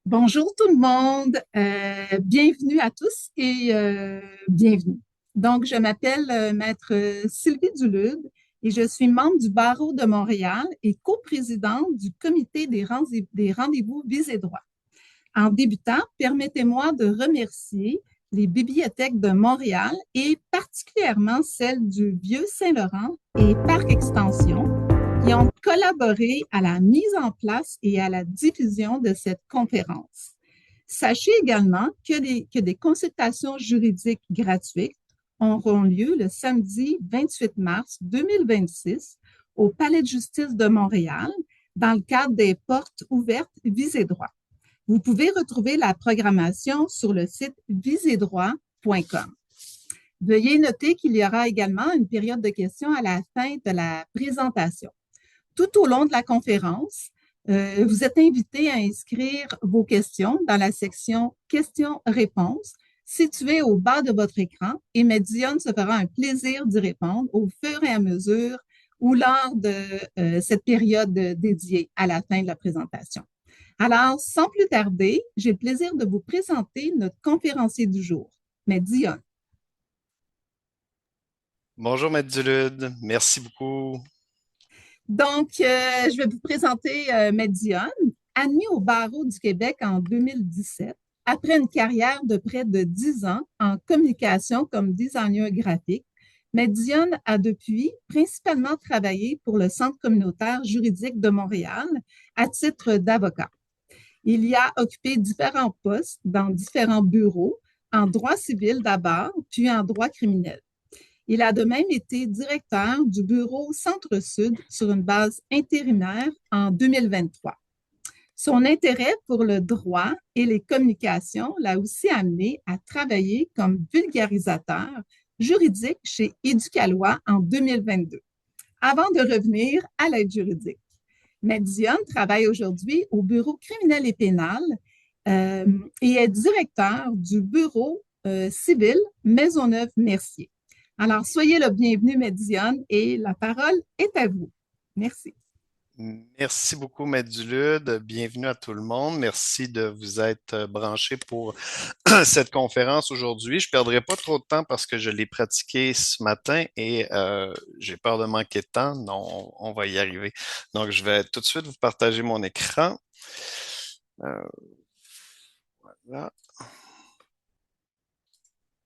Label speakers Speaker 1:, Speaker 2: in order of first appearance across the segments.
Speaker 1: Bonjour tout le monde. Bienvenue à tous et bienvenue. Donc, je m'appelle Maître Sylvie Dulude et je suis membre du Barreau de Montréal et coprésidente du Comité des rendez-vous Visée droit. En débutant, permettez-moi de remercier les bibliothèques de Montréal et particulièrement celles du Vieux-Saint-Laurent et Parc Extension qui ont collaboré à la mise en place et à la diffusion de cette conférence. Sachez également que des consultations juridiques gratuites auront lieu le samedi 28 mars 2026 au Palais de justice de Montréal dans le cadre des portes ouvertes Visée droit. Vous pouvez retrouver la programmation sur le site visédroit.com. Veuillez noter qu'il y aura également une période de questions à la fin de la présentation. Tout au long de la conférence, vous êtes invité à inscrire vos questions dans la section questions-réponses située au bas de votre écran et Medion se fera un plaisir d'y répondre au fur et à mesure ou lors de cette période dédiée à la fin de la présentation. Alors, sans plus tarder, j'ai le plaisir de vous présenter notre conférencier du jour, Medion.
Speaker 2: Bonjour, Maître Dulude. Merci beaucoup.
Speaker 1: Donc, je vais vous présenter Medion, admis au barreau du Québec en 2017, après une carrière de près de 10 ans en communication comme designer graphique. Medion a depuis principalement travaillé pour le Centre communautaire juridique de Montréal à titre d'avocat. Il y a occupé différents postes dans différents bureaux, en droit civil d'abord, puis en droit criminel. Il a de même été directeur du bureau Centre-Sud sur une base intérimaire en 2023. Son intérêt pour le droit et les communications l'a aussi amené à travailler comme vulgarisateur juridique chez Éducalois en 2022, avant de revenir à l'aide juridique. Medion travaille aujourd'hui au bureau criminel et pénal euh, et est directeur du bureau civil Maisonneuve-Mercier. Alors, soyez le bienvenu, Medion, et la parole est à vous. Merci.
Speaker 2: Merci beaucoup, Maître Dulude. Bienvenue à tout le monde. Merci de vous être branché pour cette conférence aujourd'hui. Je ne perdrai pas trop de temps parce que je l'ai pratiqué ce matin et j'ai peur de manquer de temps. Non, on va y arriver. Donc, je vais tout de suite vous partager mon écran. Euh, voilà.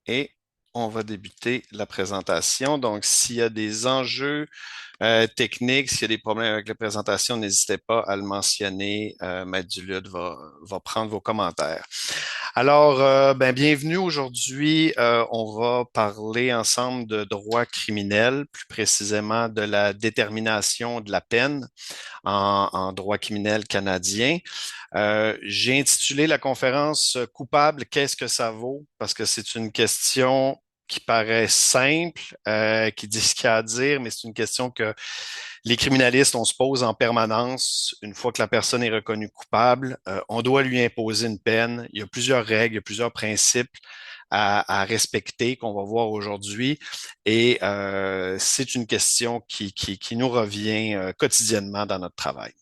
Speaker 2: Et on va débuter la présentation. Donc, s'il y a des enjeux techniques, s'il y a des problèmes avec la présentation, n'hésitez pas à le mentionner. Maître Dulude va prendre vos commentaires. Alors, bienvenue aujourd'hui. On va parler ensemble de droit criminel, plus précisément de la détermination de la peine en droit criminel canadien. J'ai intitulé la conférence Coupable, qu'est-ce que ça vaut? Parce que c'est une question qui paraît simple, qui dit ce qu'il y a à dire, mais c'est une question que les criminalistes, on se pose en permanence. Une fois que la personne est reconnue coupable, on doit lui imposer une peine. Il y a plusieurs règles, il y a plusieurs principes à respecter qu'on va voir aujourd'hui. Et c'est une question qui nous revient quotidiennement dans notre travail.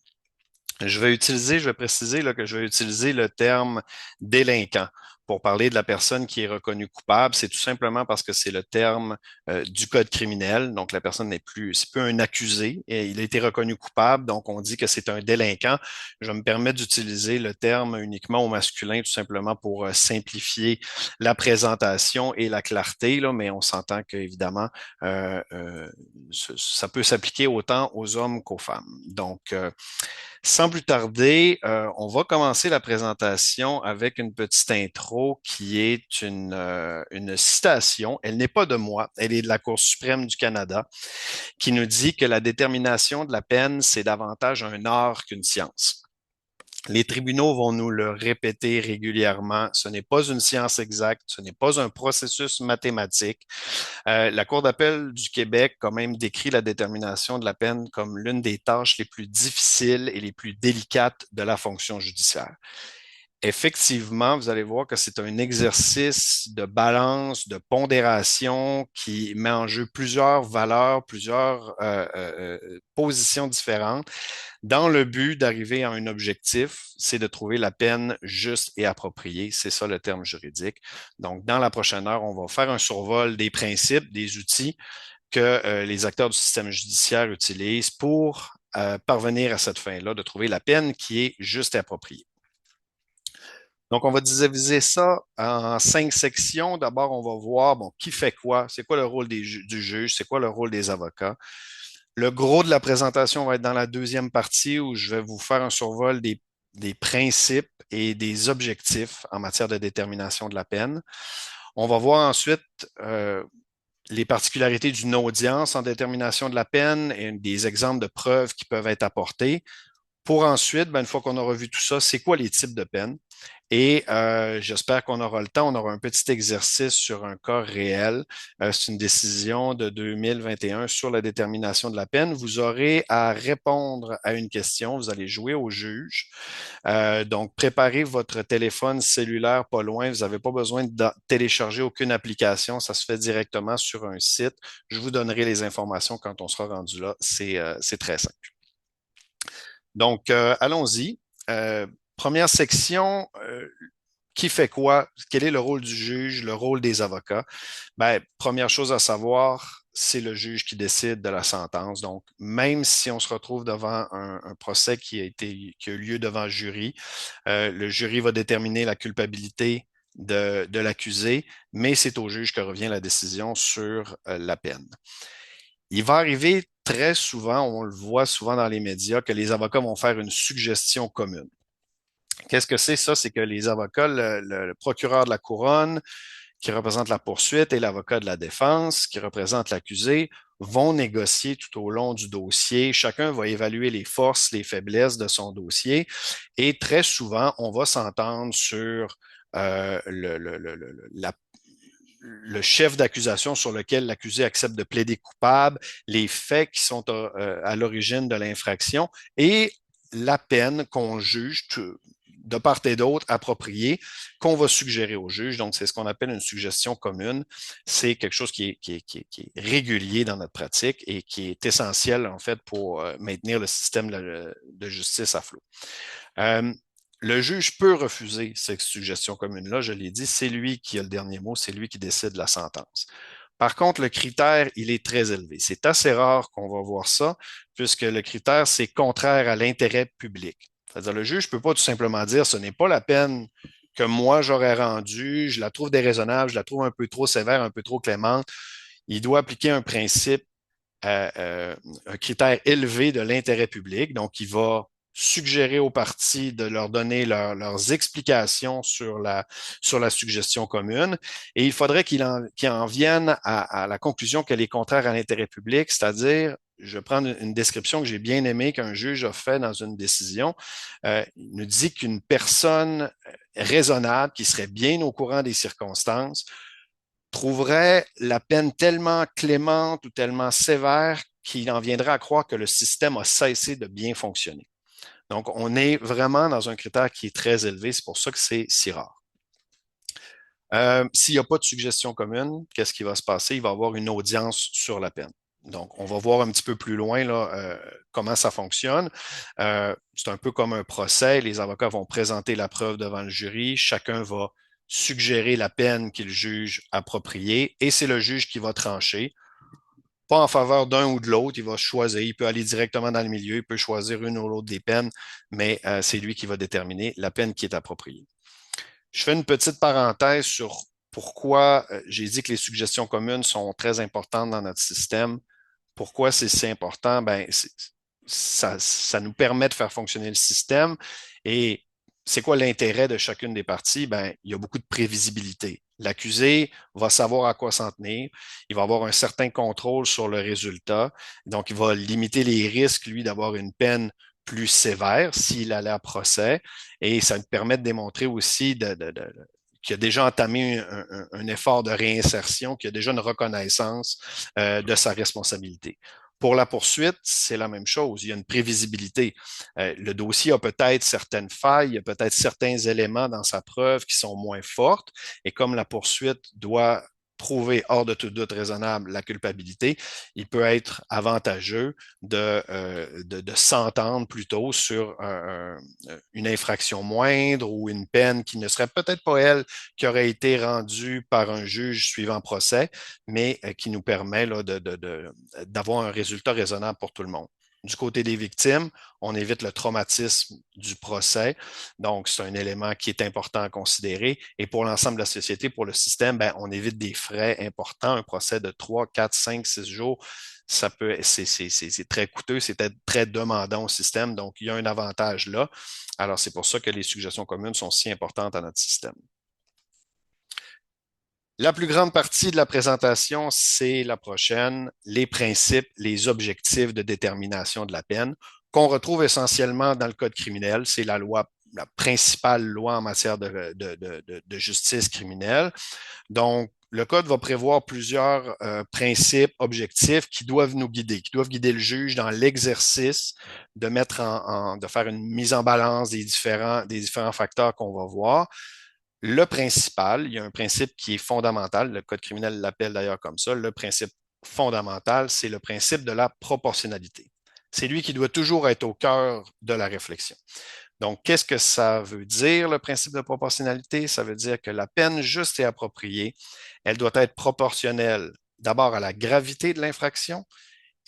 Speaker 2: Je vais préciser là, que je vais utiliser le terme délinquant pour parler de la personne qui est reconnue coupable. C'est tout simplement parce que c'est le terme du code criminel. Donc, la personne n'est plus, c'est plus un accusé et il a été reconnu coupable. Donc, on dit que c'est un délinquant. Je me permets d'utiliser le terme uniquement au masculin, tout simplement pour simplifier la présentation et la clarté. Là, mais on s'entend qu'évidemment, ça peut s'appliquer autant aux hommes qu'aux femmes. Donc, sans plus tarder, on va commencer la présentation avec une petite intro qui est une citation. Elle n'est pas de moi, elle est de la Cour suprême du Canada, qui nous dit que la détermination de la peine, c'est davantage un art qu'une science. Les tribunaux vont nous le répéter régulièrement. Ce n'est pas une science exacte, ce n'est pas un processus mathématique. La Cour d'appel du Québec a même décrit la détermination de la peine comme l'une des tâches les plus difficiles et les plus délicates de la fonction judiciaire. Effectivement, vous allez voir que c'est un exercice de balance, de pondération qui met en jeu plusieurs valeurs, plusieurs positions différentes dans le but d'arriver à un objectif, c'est de trouver la peine juste et appropriée. C'est ça le terme juridique. Donc, dans la prochaine heure, on va faire un survol des principes, des outils que les acteurs du système judiciaire utilisent pour parvenir à cette fin-là, de trouver la peine qui est juste et appropriée. Donc, on va diviser ça en 5 sections. D'abord, on va voir bon, qui fait quoi, c'est quoi le rôle du juge, c'est quoi le rôle des avocats. Le gros de la présentation va être dans la deuxième partie où je vais vous faire un survol des principes et des objectifs en matière de détermination de la peine. On va voir ensuite les particularités d'une audience en détermination de la peine et des exemples de preuves qui peuvent être apportés. Pour ensuite, une fois qu'on aura vu tout ça, c'est quoi les types de peines? Et j'espère qu'on aura le temps. On aura un petit exercice sur un cas réel. C'est une décision de 2021 sur la détermination de la peine. Vous aurez à répondre à une question. Vous allez jouer au juge. Donc, préparez votre téléphone cellulaire pas loin. Vous n'avez pas besoin de télécharger aucune application. Ça se fait directement sur un site. Je vous donnerai les informations quand on sera rendu là. C'est très simple. Donc, allons-y. Première section, qui fait quoi? Quel est le rôle du juge, le rôle des avocats? Première chose à savoir, c'est le juge qui décide de la sentence. Donc, même si on se retrouve devant un procès qui a eu lieu devant le jury va déterminer la culpabilité de l'accusé, mais c'est au juge que revient la décision sur la peine. Il va arriver très souvent, on le voit souvent dans les médias, que les avocats vont faire une suggestion commune. Qu'est-ce que c'est ça? C'est que les avocats, le procureur de la couronne, qui représente la poursuite, et l'avocat de la défense, qui représente l'accusé, vont négocier tout au long du dossier. Chacun va évaluer les forces, les faiblesses de son dossier. Et très souvent, on va s'entendre sur le chef d'accusation sur lequel l'accusé accepte de plaider coupable, les faits qui sont à l'origine de l'infraction et la peine qu'on juge de part et d'autre appropriée qu'on va suggérer au juge. Donc, c'est ce qu'on appelle une suggestion commune. C'est quelque chose qui est régulier dans notre pratique et qui est essentiel, en fait, pour maintenir le système de justice à flot. Le juge peut refuser cette suggestion commune-là, je l'ai dit, c'est lui qui a le dernier mot, c'est lui qui décide de la sentence. Par contre, le critère, il est très élevé. C'est assez rare qu'on va voir ça, puisque le critère, c'est contraire à l'intérêt public. C'est-à-dire, le juge ne peut pas tout simplement dire ce n'est pas la peine que moi j'aurais rendue, je la trouve déraisonnable, je la trouve un peu trop sévère, un peu trop clémente. Il doit appliquer un principe, un critère élevé de l'intérêt public. Donc, il va suggérer aux parties de leur donner leurs explications sur la suggestion commune. Et il faudrait qu'ils en viennent à la conclusion qu'elle est contraire à l'intérêt public, c'est-à-dire, je vais prendre une description que j'ai bien aimée qu'un juge a fait dans une décision. Il nous dit qu'une personne raisonnable, qui serait bien au courant des circonstances, trouverait la peine tellement clémente ou tellement sévère qu'il en viendrait à croire que le système a cessé de bien fonctionner. Donc, on est vraiment dans un critère qui est très élevé. C'est pour ça que c'est si rare. S'il n'y a pas de suggestion commune, qu'est-ce qui va se passer? Il va y avoir une audience sur la peine. Donc, on va voir un petit peu plus loin là, comment ça fonctionne. C'est un peu comme un procès. Les avocats vont présenter la preuve devant le jury. Chacun va suggérer la peine qu'il juge appropriée et c'est le juge qui va trancher. Pas en faveur d'un ou de l'autre, il va choisir, il peut aller directement dans le milieu, il peut choisir une ou l'autre des peines, mais c'est lui qui va déterminer la peine qui est appropriée. Je fais une petite parenthèse sur pourquoi j'ai dit que les suggestions communes sont très importantes dans notre système. Pourquoi c'est si important? Ça nous permet de faire fonctionner le système. Et c'est quoi l'intérêt de chacune des parties? Il y a beaucoup de prévisibilité. L'accusé va savoir à quoi s'en tenir. Il va avoir un certain contrôle sur le résultat. Donc, il va limiter les risques, lui, d'avoir une peine plus sévère s'il allait à procès. Et ça nous permet de démontrer aussi qu'il a déjà entamé un effort de réinsertion, qu'il a déjà une reconnaissance de sa responsabilité. Pour la poursuite, c'est la même chose. Il y a une prévisibilité. Le dossier a peut-être certaines failles, il y a peut-être certains éléments dans sa preuve qui sont moins fortes. Et comme la poursuite doit prouver hors de tout doute raisonnable la culpabilité, il peut être avantageux de s'entendre plutôt sur une infraction moindre ou une peine qui ne serait peut-être pas elle qui aurait été rendue par un juge suivant procès, mais qui nous permet là, d'avoir un résultat raisonnable pour tout le monde. Du côté des victimes, on évite le traumatisme du procès. Donc, c'est un élément qui est important à considérer. Et pour l'ensemble de la société, pour le système, ben, on évite des frais importants. Un procès de 3, 4, 5, 6 jours, c'est très coûteux, c'est très demandant au système. Donc, il y a un avantage là. Alors, c'est pour ça que les suggestions communes sont si importantes à notre système. La plus grande partie de la présentation, c'est la prochaine, les principes, les objectifs de détermination de la peine, qu'on retrouve essentiellement dans le Code criminel. C'est la loi, la principale loi en matière de justice criminelle. Donc, le Code va prévoir plusieurs principes, objectifs qui doivent nous guider, qui doivent guider le juge dans l'exercice de de faire une mise en balance des différents facteurs qu'on va voir. Le principal, il y a un principe qui est fondamental, le Code criminel l'appelle d'ailleurs comme ça, le principe fondamental, c'est le principe de la proportionnalité. C'est lui qui doit toujours être au cœur de la réflexion. Donc, qu'est-ce que ça veut dire, le principe de proportionnalité? Ça veut dire que la peine juste et appropriée, elle doit être proportionnelle d'abord à la gravité de l'infraction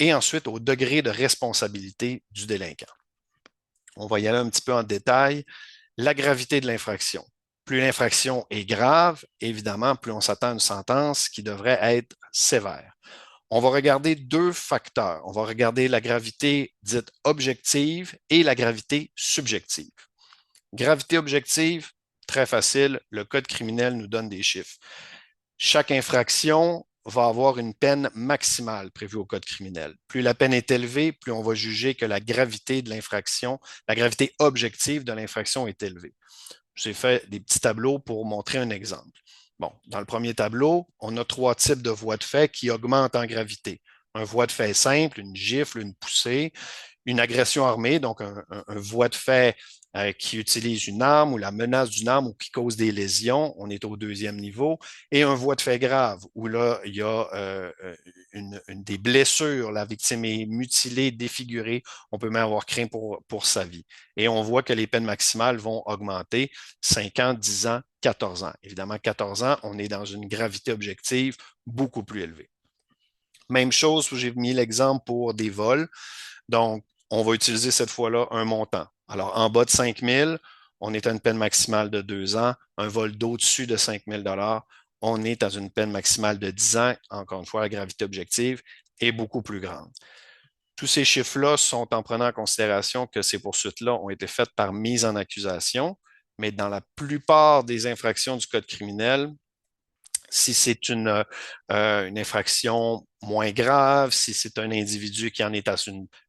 Speaker 2: et ensuite au degré de responsabilité du délinquant. On va y aller un petit peu en détail. La gravité de l'infraction. Plus l'infraction est grave, évidemment, plus on s'attend à une sentence qui devrait être sévère. On va regarder deux facteurs. On va regarder la gravité dite objective et la gravité subjective. Gravité objective, très facile, le Code criminel nous donne des chiffres. Chaque infraction va avoir une peine maximale prévue au Code criminel. Plus la peine est élevée, plus on va juger que la gravité de l'infraction, la gravité objective de l'infraction est élevée. J'ai fait des petits tableaux pour montrer un exemple. Bon, dans le premier tableau, on a trois types de voies de fait qui augmentent en gravité. Un voie de fait simple, une gifle, une poussée, une agression armée, donc un voie de fait qui utilise une arme ou la menace d'une arme ou qui cause des lésions, on est au deuxième niveau, et un voie de fait grave, où là, il y a des blessures, la victime est mutilée, défigurée, on peut même avoir craint pour sa vie. Et on voit que les peines maximales vont augmenter 5 ans, 10 ans, 14 ans. Évidemment, 14 ans, on est dans une gravité objective beaucoup plus élevée. Même chose, j'ai mis l'exemple pour des vols. Donc, on va utiliser cette fois-là un montant. Alors, en bas de 5 000, on est à une peine maximale de 2 ans. Un vol d'au-dessus de 5 000 on est à une peine maximale de 10 ans. Encore une fois, la gravité objective est beaucoup plus grande. Tous ces chiffres-là sont en prenant en considération que ces poursuites-là ont été faites par mise en accusation, mais dans la plupart des infractions du Code criminel, si c'est une infraction moins grave, si c'est un individu qui en est à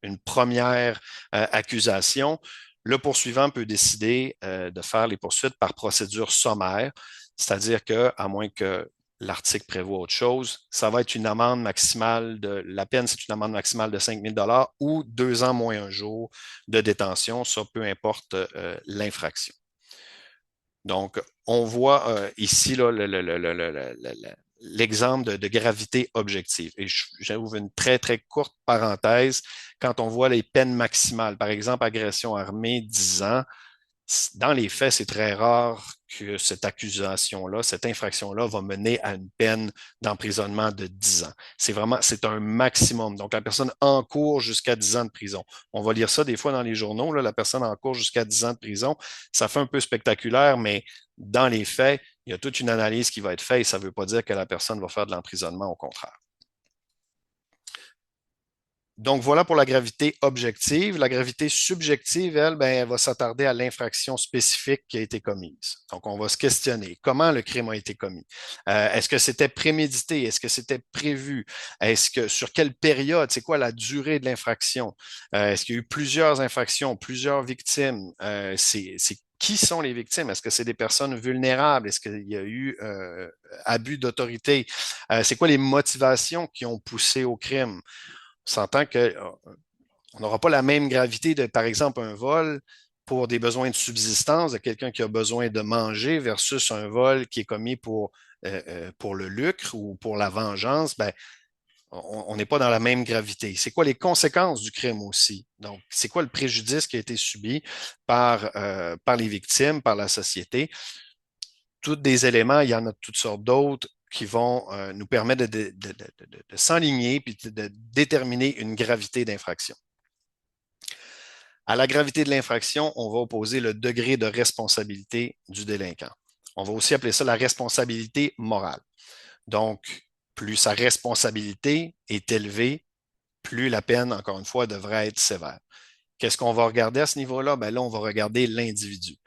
Speaker 2: une première accusation, le poursuivant peut décider de faire les poursuites par procédure sommaire, c'est-à-dire qu'à moins que l'article prévoit autre chose, ça va être une amende maximale la peine, c'est une amende maximale de 5 000 ou 2 ans moins un jour de détention, ça peu importe l'infraction. Donc, on voit ici là, l'exemple de gravité objective. Et j'ouvre une très, très courte parenthèse. Quand on voit les peines maximales, par exemple, agression armée, 10 ans, dans les faits, c'est très rare que cette accusation-là, cette infraction-là va mener à une peine d'emprisonnement de 10 ans. C'est un maximum. Donc, la personne encourt jusqu'à 10 ans de prison. On va lire ça des fois dans les journaux, là, la personne encourt jusqu'à 10 ans de prison. Ça fait un peu spectaculaire, mais dans les faits, il y a toute une analyse qui va être faite et ça ne veut pas dire que la personne va faire de l'emprisonnement, au contraire. Donc, voilà pour la gravité objective. La gravité subjective, elle, ben, elle va s'attarder à l'infraction spécifique qui a été commise. Donc, on va se questionner comment le crime a été commis. Est-ce que c'était prémédité? Est-ce que c'était prévu? Sur quelle période? C'est quoi la durée de l'infraction? Est-ce qu'il y a eu plusieurs infractions, plusieurs victimes? Qui sont les victimes? Est-ce que c'est des personnes vulnérables? Est-ce qu'il y a eu abus d'autorité? C'est quoi les motivations qui ont poussé au crime? On s'entend que on n'aura pas la même gravité de, par exemple, un vol pour des besoins de subsistance de quelqu'un qui a besoin de manger versus un vol qui est commis pour le lucre ou pour la vengeance. Ben, on n'est pas dans la même gravité. C'est quoi les conséquences du crime aussi? Donc, c'est quoi le préjudice qui a été subi par les victimes, par la société? Tous des éléments, il y en a toutes sortes d'autres qui vont nous permettre de s'enligner puis de déterminer une gravité d'infraction. À la gravité de l'infraction, on va opposer le degré de responsabilité du délinquant. On va aussi appeler ça la responsabilité morale. Donc, plus sa responsabilité est élevée, plus la peine, encore une fois, devrait être sévère. Qu'est-ce qu'on va regarder à ce niveau-là? Ben là, on va regarder l'individu.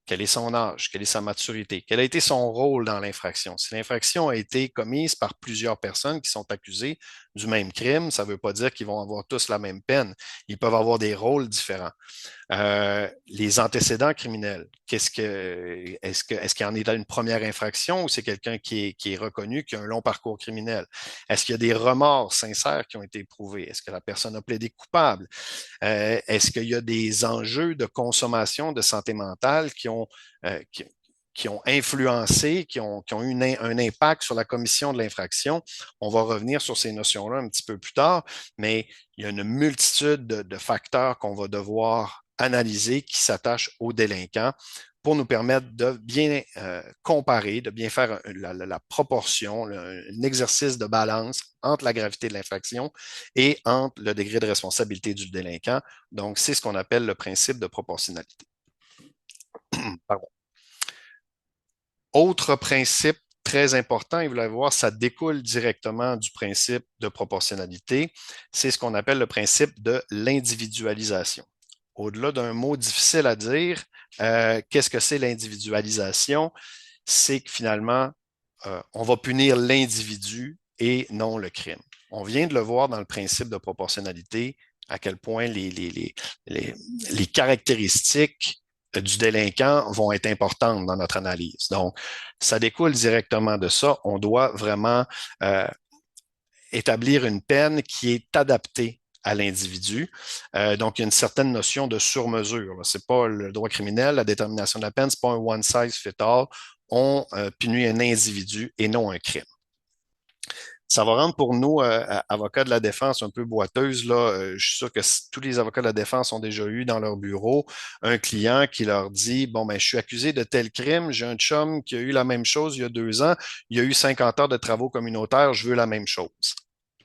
Speaker 2: Quel est son âge? Quelle est sa maturité? Quel a été son rôle dans l'infraction? Si l'infraction a été commise par plusieurs personnes qui sont accusées du même crime, ça ne veut pas dire qu'ils vont avoir tous la même peine. Ils peuvent avoir des rôles différents. Les antécédents criminels, est-ce qu'il y en est dans une première infraction ou c'est quelqu'un qui est reconnu, qui a un long parcours criminel? Est-ce qu'il y a des remords sincères qui ont été éprouvés? Est-ce que la personne a plaidé coupable? Est-ce qu'il y a des enjeux de consommation de santé mentale euh, qui, qui ont influencé, qui ont eu un impact sur la commission de l'infraction? On va revenir sur ces notions-là un petit peu plus tard, mais il y a une multitude de facteurs qu'on va devoir analyser qui s'attachent aux délinquants pour nous permettre de bien comparer, de bien faire la proportion, un exercice de balance entre la gravité de l'infraction et entre le degré de responsabilité du délinquant. Donc, c'est ce qu'on appelle le principe de proportionnalité. Pardon. Autre principe très important, et vous allez voir, ça découle directement du principe de proportionnalité, c'est ce qu'on appelle le principe de l'individualisation. Au-delà d'un mot difficile à dire, qu'est-ce que c'est l'individualisation? C'est que finalement, on va punir l'individu et non le crime. On vient de le voir dans le principe de proportionnalité, à quel point les caractéristiques du délinquant vont être importantes dans notre analyse. Donc, ça découle directement de ça. On doit vraiment établir une peine qui est adaptée à l'individu. Donc, il y a une certaine notion de sur-mesure. Ce n'est pas le droit criminel, la détermination de la peine, ce n'est pas un one size fit all. On punit un individu et non un crime. Ça va rendre pour nous, avocats de la défense, un peu boiteuse. Là. Je suis sûr que tous les avocats de la défense ont déjà eu dans leur bureau un client qui leur dit, bon, ben, je suis accusé de tel crime, j'ai un chum qui a eu la même chose il y a 2 ans, il a eu 50 heures de travaux communautaires, je veux la même chose.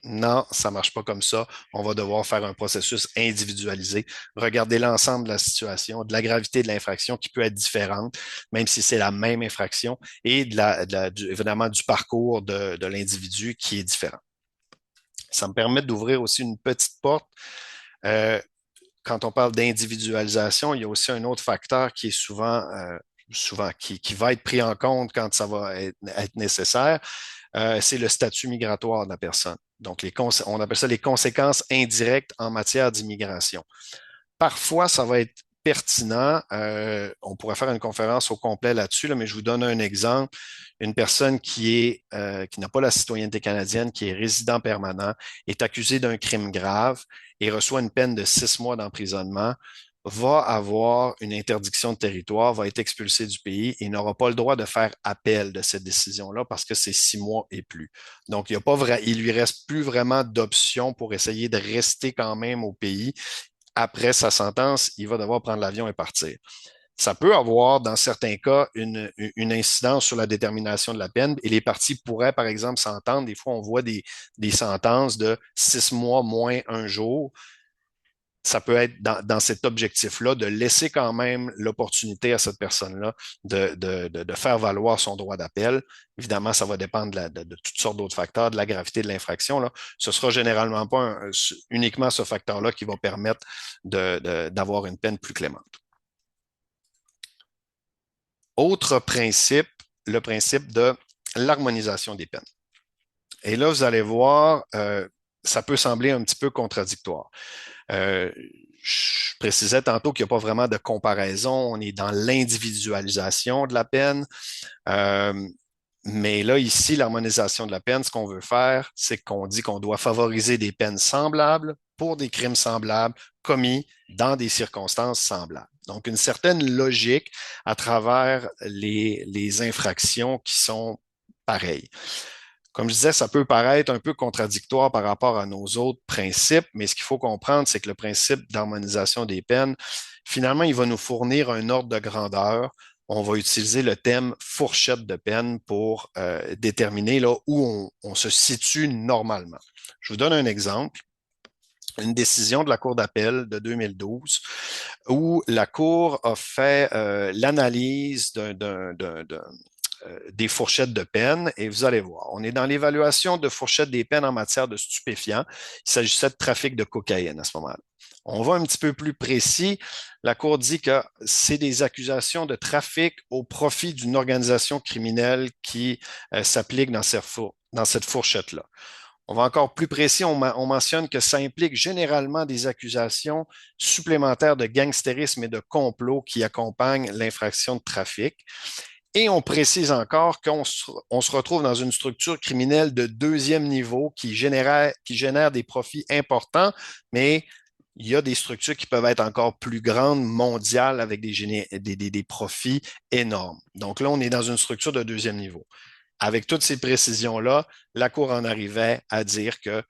Speaker 2: Non, ça ne marche pas comme ça. On va devoir faire un processus individualisé, regarder l'ensemble de la situation, de la gravité de l'infraction qui peut être différente, même si c'est la même infraction, et évidemment du parcours de l'individu qui est différent. Ça me permet d'ouvrir aussi une petite porte. Quand on parle d'individualisation, il y a aussi un autre facteur qui est souvent qui va être pris en compte quand ça va être nécessaire, c'est le statut migratoire de la personne. Donc, on appelle ça les conséquences indirectes en matière d'immigration. Parfois, ça va être pertinent. On pourrait faire une conférence au complet là-dessus, là, mais je vous donne un exemple. Une personne qui n'a pas la citoyenneté canadienne, qui est résident permanent, est accusée d'un crime grave et reçoit une peine de 6 mois d'emprisonnement, va avoir une interdiction de territoire, va être expulsé du pays et n'aura pas le droit de faire appel de cette décision-là parce que c'est 6 mois et plus. Donc, il lui reste plus vraiment d'options pour essayer de rester quand même au pays. Après sa sentence, il va devoir prendre l'avion et partir. Ça peut avoir, dans certains cas, une incidence sur la détermination de la peine et les parties pourraient, par exemple, s'entendre. Des fois, on voit des sentences de 6 mois moins un jour. Ça peut être dans cet objectif-là de laisser quand même l'opportunité à cette personne-là de faire valoir son droit d'appel. Évidemment, ça va dépendre de toutes sortes d'autres facteurs, de la gravité de l'infraction. Là. Ce sera généralement pas uniquement ce facteur-là qui va permettre d'avoir une peine plus clémente. Autre principe, le principe de l'harmonisation des peines. Et là, vous allez voir, ça peut sembler un petit peu contradictoire. Je précisais tantôt qu'il n'y a pas vraiment de comparaison. On est dans l'individualisation de la peine. Mais là, ici, l'harmonisation de la peine, ce qu'on veut faire, c'est qu'on dit qu'on doit favoriser des peines semblables pour des crimes semblables commis dans des circonstances semblables. Donc, une certaine logique à travers les infractions qui sont pareilles. Comme je disais, ça peut paraître un peu contradictoire par rapport à nos autres principes, mais ce qu'il faut comprendre, c'est que le principe d'harmonisation des peines, finalement, il va nous fournir un ordre de grandeur. On va utiliser le thème fourchette de peine pour déterminer là, où on se situe normalement. Je vous donne un exemple. Une décision de la Cour d'appel de 2012 où la Cour a fait l'analyse des fourchettes de peine et vous allez voir, on est dans l'évaluation de fourchettes des peines en matière de stupéfiants. Il s'agissait de trafic de cocaïne à ce moment-là. On va un petit peu plus précis. La Cour dit que c'est des accusations de trafic au profit d'une organisation criminelle qui s'applique dans cette fourchette-là. On va encore plus précis, on mentionne que ça implique généralement des accusations supplémentaires de gangstérisme et de complot qui accompagnent l'infraction de trafic. Et on précise encore qu'on se retrouve dans une structure criminelle de deuxième niveau qui génère des profits importants, mais il y a des structures qui peuvent être encore plus grandes, mondiales, avec des profits énormes. Donc là, on est dans une structure de deuxième niveau. Avec toutes ces précisions-là, la Cour en arrivait à dire que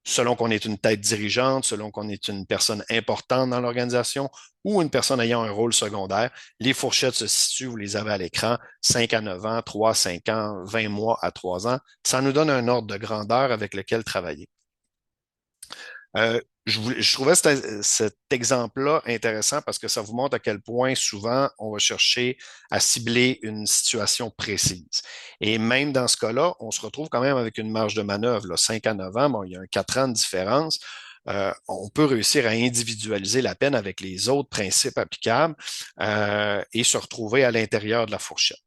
Speaker 2: selon qu'on est une tête dirigeante, selon qu'on est une personne importante dans l'organisation ou une personne ayant un rôle secondaire, les fourchettes se situent, vous les avez à l'écran, 5 à 9 ans, 3 à 5 ans, 20 mois à 3 ans. Ça nous donne un ordre de grandeur avec lequel travailler. Je trouvais cet exemple-là intéressant parce que ça vous montre à quel point souvent on va chercher à cibler une situation précise. Et même dans ce cas-là, on se retrouve quand même avec une marge de manœuvre, là, 5 à 9 ans, bon, il y a un 4 ans de différence. On peut réussir à individualiser la peine avec les autres principes applicables et se retrouver à l'intérieur de la fourchette.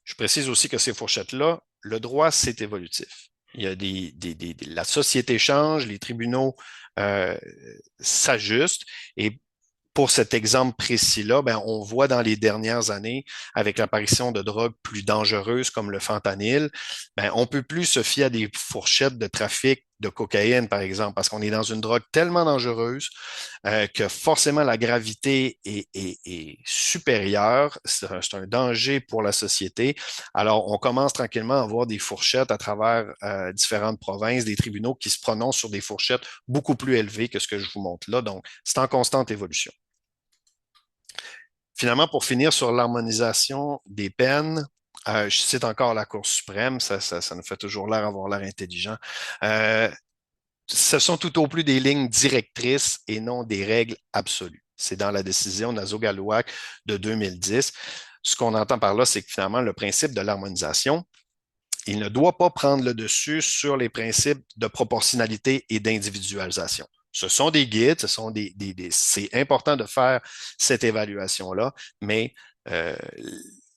Speaker 2: Je précise aussi que ces fourchettes-là, le droit, c'est évolutif. Il y a la société change, les tribunaux s'ajustent et pour cet exemple précis-là, ben, on voit dans les dernières années, avec l'apparition de drogues plus dangereuses comme le fentanyl, ben, on ne peut plus se fier à des fourchettes de trafic de cocaïne, par exemple, parce qu'on est dans une drogue tellement dangereuse que forcément la gravité est supérieure. C'est un danger pour la société. Alors, on commence tranquillement à avoir des fourchettes à travers différentes provinces, des tribunaux qui se prononcent sur des fourchettes beaucoup plus élevées que ce que je vous montre là. Donc, c'est en constante évolution. Finalement, pour finir sur l'harmonisation des peines, je cite encore la Cour suprême, ça nous fait toujours avoir l'air intelligent. Ce sont tout au plus des lignes directrices et non des règles absolues. C'est dans la décision Nazo-Galouac de 2010. Ce qu'on entend par là, c'est que finalement, le principe de l'harmonisation, il ne doit pas prendre le dessus sur les principes de proportionnalité et d'individualisation. Ce sont des guides, c'est important de faire cette évaluation-là, mais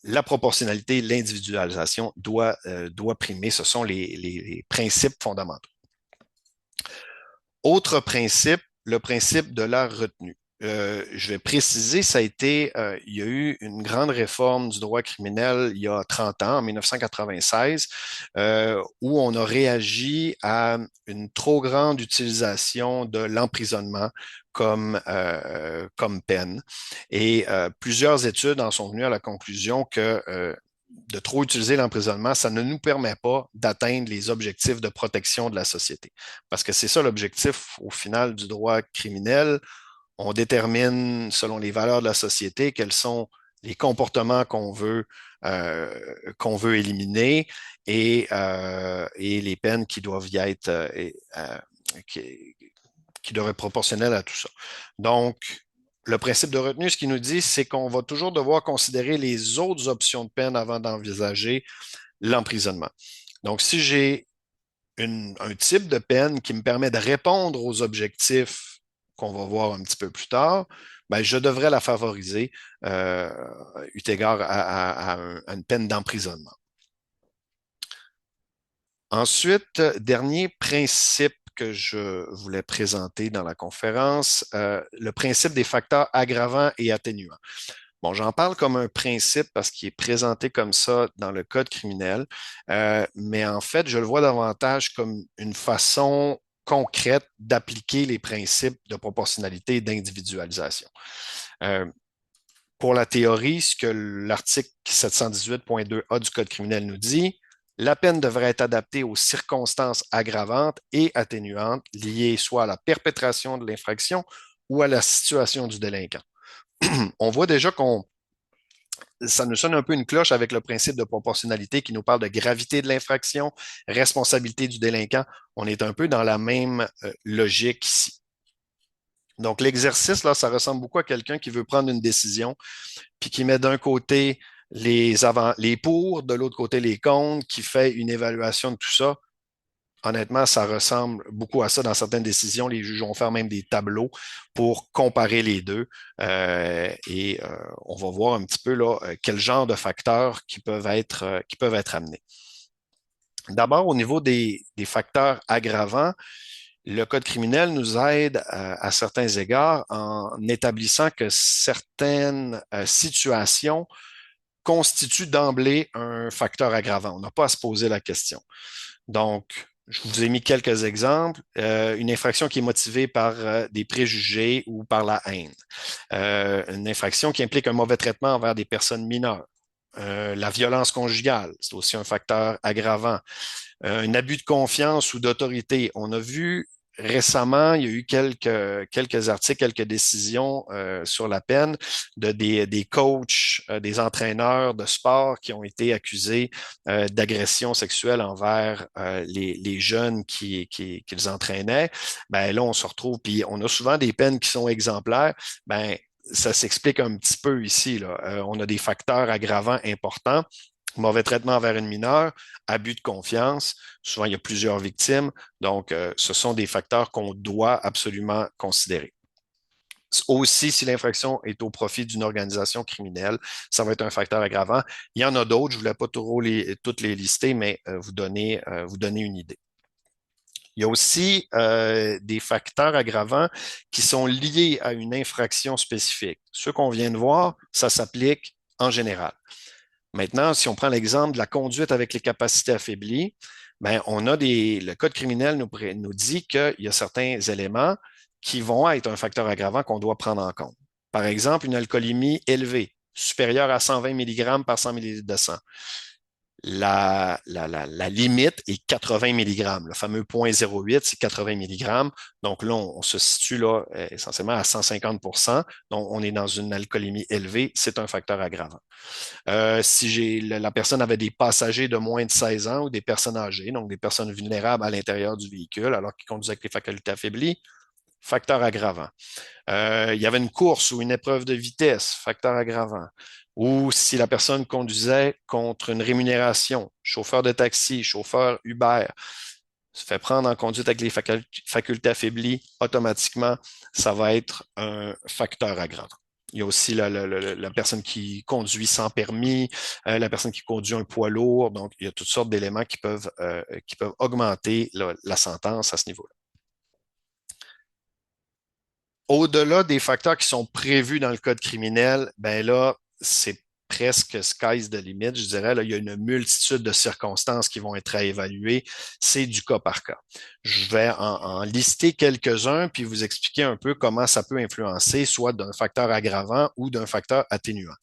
Speaker 2: la proportionnalité, l'individualisation doit primer. Ce sont les principes fondamentaux. Autre principe, le principe de la retenue. Je vais préciser, il y a eu une grande réforme du droit criminel il y a 30 ans, en 1996, où on a réagi à une trop grande utilisation de l'emprisonnement comme peine. Et plusieurs études en sont venues à la conclusion que de trop utiliser l'emprisonnement, ça ne nous permet pas d'atteindre les objectifs de protection de la société. Parce que c'est ça l'objectif au final du droit criminel. On détermine, selon les valeurs de la société, quels sont les comportements qu'on veut éliminer et les peines qui doivent y être qui doivent être proportionnelles à tout ça. Donc, le principe de retenue, ce qu'il nous dit, c'est qu'on va toujours devoir considérer les autres options de peine avant d'envisager l'emprisonnement. Donc, si j'ai un type de peine qui me permet de répondre aux objectifs qu'on va voir un petit peu plus tard, ben, je devrais la favoriser eu égard à une peine d'emprisonnement. Ensuite, dernier principe que je voulais présenter dans la conférence, le principe des facteurs aggravants et atténuants. Bon, j'en parle comme un principe parce qu'il est présenté comme ça dans le code criminel, mais en fait, je le vois davantage comme une façon concrète d'appliquer les principes de proportionnalité et d'individualisation. Euh, pour la théorie, ce que l'article 718.2a du Code criminel nous dit, la peine devrait être adaptée aux circonstances aggravantes et atténuantes liées soit à la perpétration de l'infraction ou à la situation du délinquant. On voit déjà qu'on ça nous sonne un peu une cloche avec le principe de proportionnalité qui nous parle de gravité de l'infraction, responsabilité du délinquant. On est un peu dans la même logique ici. Donc, l'exercice, là, ça ressemble beaucoup à quelqu'un qui veut prendre une décision, puis qui met d'un côté les pour, de l'autre côté les contre, qui fait une évaluation de tout ça. Honnêtement, ça ressemble beaucoup à ça dans certaines décisions. Les juges vont faire même des tableaux pour comparer les deux. On va voir un petit peu là, quel genre de facteurs qui peuvent être amenés. D'abord, au niveau des facteurs aggravants, le Code criminel nous aide à certains égards en établissant que certaines situations constituent d'emblée un facteur aggravant. On n'a pas à se poser la question. Donc, je vous ai mis quelques exemples. Une infraction qui est motivée par des préjugés ou par la haine. Une infraction qui implique un mauvais traitement envers des personnes mineures. La violence conjugale, c'est aussi un facteur aggravant. Un abus de confiance ou d'autorité. On a vu récemment, il y a eu quelques articles, quelques décisions sur la peine des coachs, des entraîneurs de sport qui ont été accusés d'agression sexuelle envers les jeunes qu'ils entraînaient. Ben là, on se retrouve, puis on a souvent des peines qui sont exemplaires. Ben ça s'explique un petit peu ici, là. On a des facteurs aggravants importants. Mauvais traitement envers une mineure, abus de confiance. Souvent, il y a plusieurs victimes. Donc, ce sont des facteurs qu'on doit absolument considérer. Aussi, si l'infraction est au profit d'une organisation criminelle, ça va être un facteur aggravant. Il y en a d'autres, je ne voulais pas toutes les lister, mais vous donner une idée. Il y a aussi des facteurs aggravants qui sont liés à une infraction spécifique. Ce qu'on vient de voir, ça s'applique en général. Maintenant, si on prend l'exemple de la conduite avec les capacités affaiblies, ben, le Code criminel nous dit qu'il y a certains éléments qui vont être un facteur aggravant qu'on doit prendre en compte. Par exemple, une alcoolémie élevée, supérieure à 120 mg par 100 ml de sang. La limite est 80 mg. Le fameux 0,08, c'est 80 mg. Donc là, on se situe là essentiellement à 150 Donc, on est dans une alcoolémie élevée. C'est un facteur aggravant. Si la personne avait des passagers de moins de 16 ans ou des personnes âgées, donc des personnes vulnérables à l'intérieur du véhicule alors qu'ils conduisent avec les facultés affaiblies, facteur aggravant. Il y avait une course ou une épreuve de vitesse, facteur aggravant. Ou si la personne conduisait contre une rémunération, chauffeur de taxi, chauffeur Uber, se fait prendre en conduite avec les facultés affaiblies, automatiquement, ça va être un facteur aggravant. Il y a aussi la personne qui conduit sans permis, la personne qui conduit un poids lourd. Donc, il y a toutes sortes d'éléments qui peuvent augmenter la sentence à ce niveau-là. Au-delà des facteurs qui sont prévus dans le code criminel, ben là, c'est presque sky's the limit, je dirais. Là, il y a une multitude de circonstances qui vont être à évaluer. C'est du cas par cas. Je vais en lister quelques-uns, puis vous expliquer un peu comment ça peut influencer, soit d'un facteur aggravant ou d'un facteur atténuant.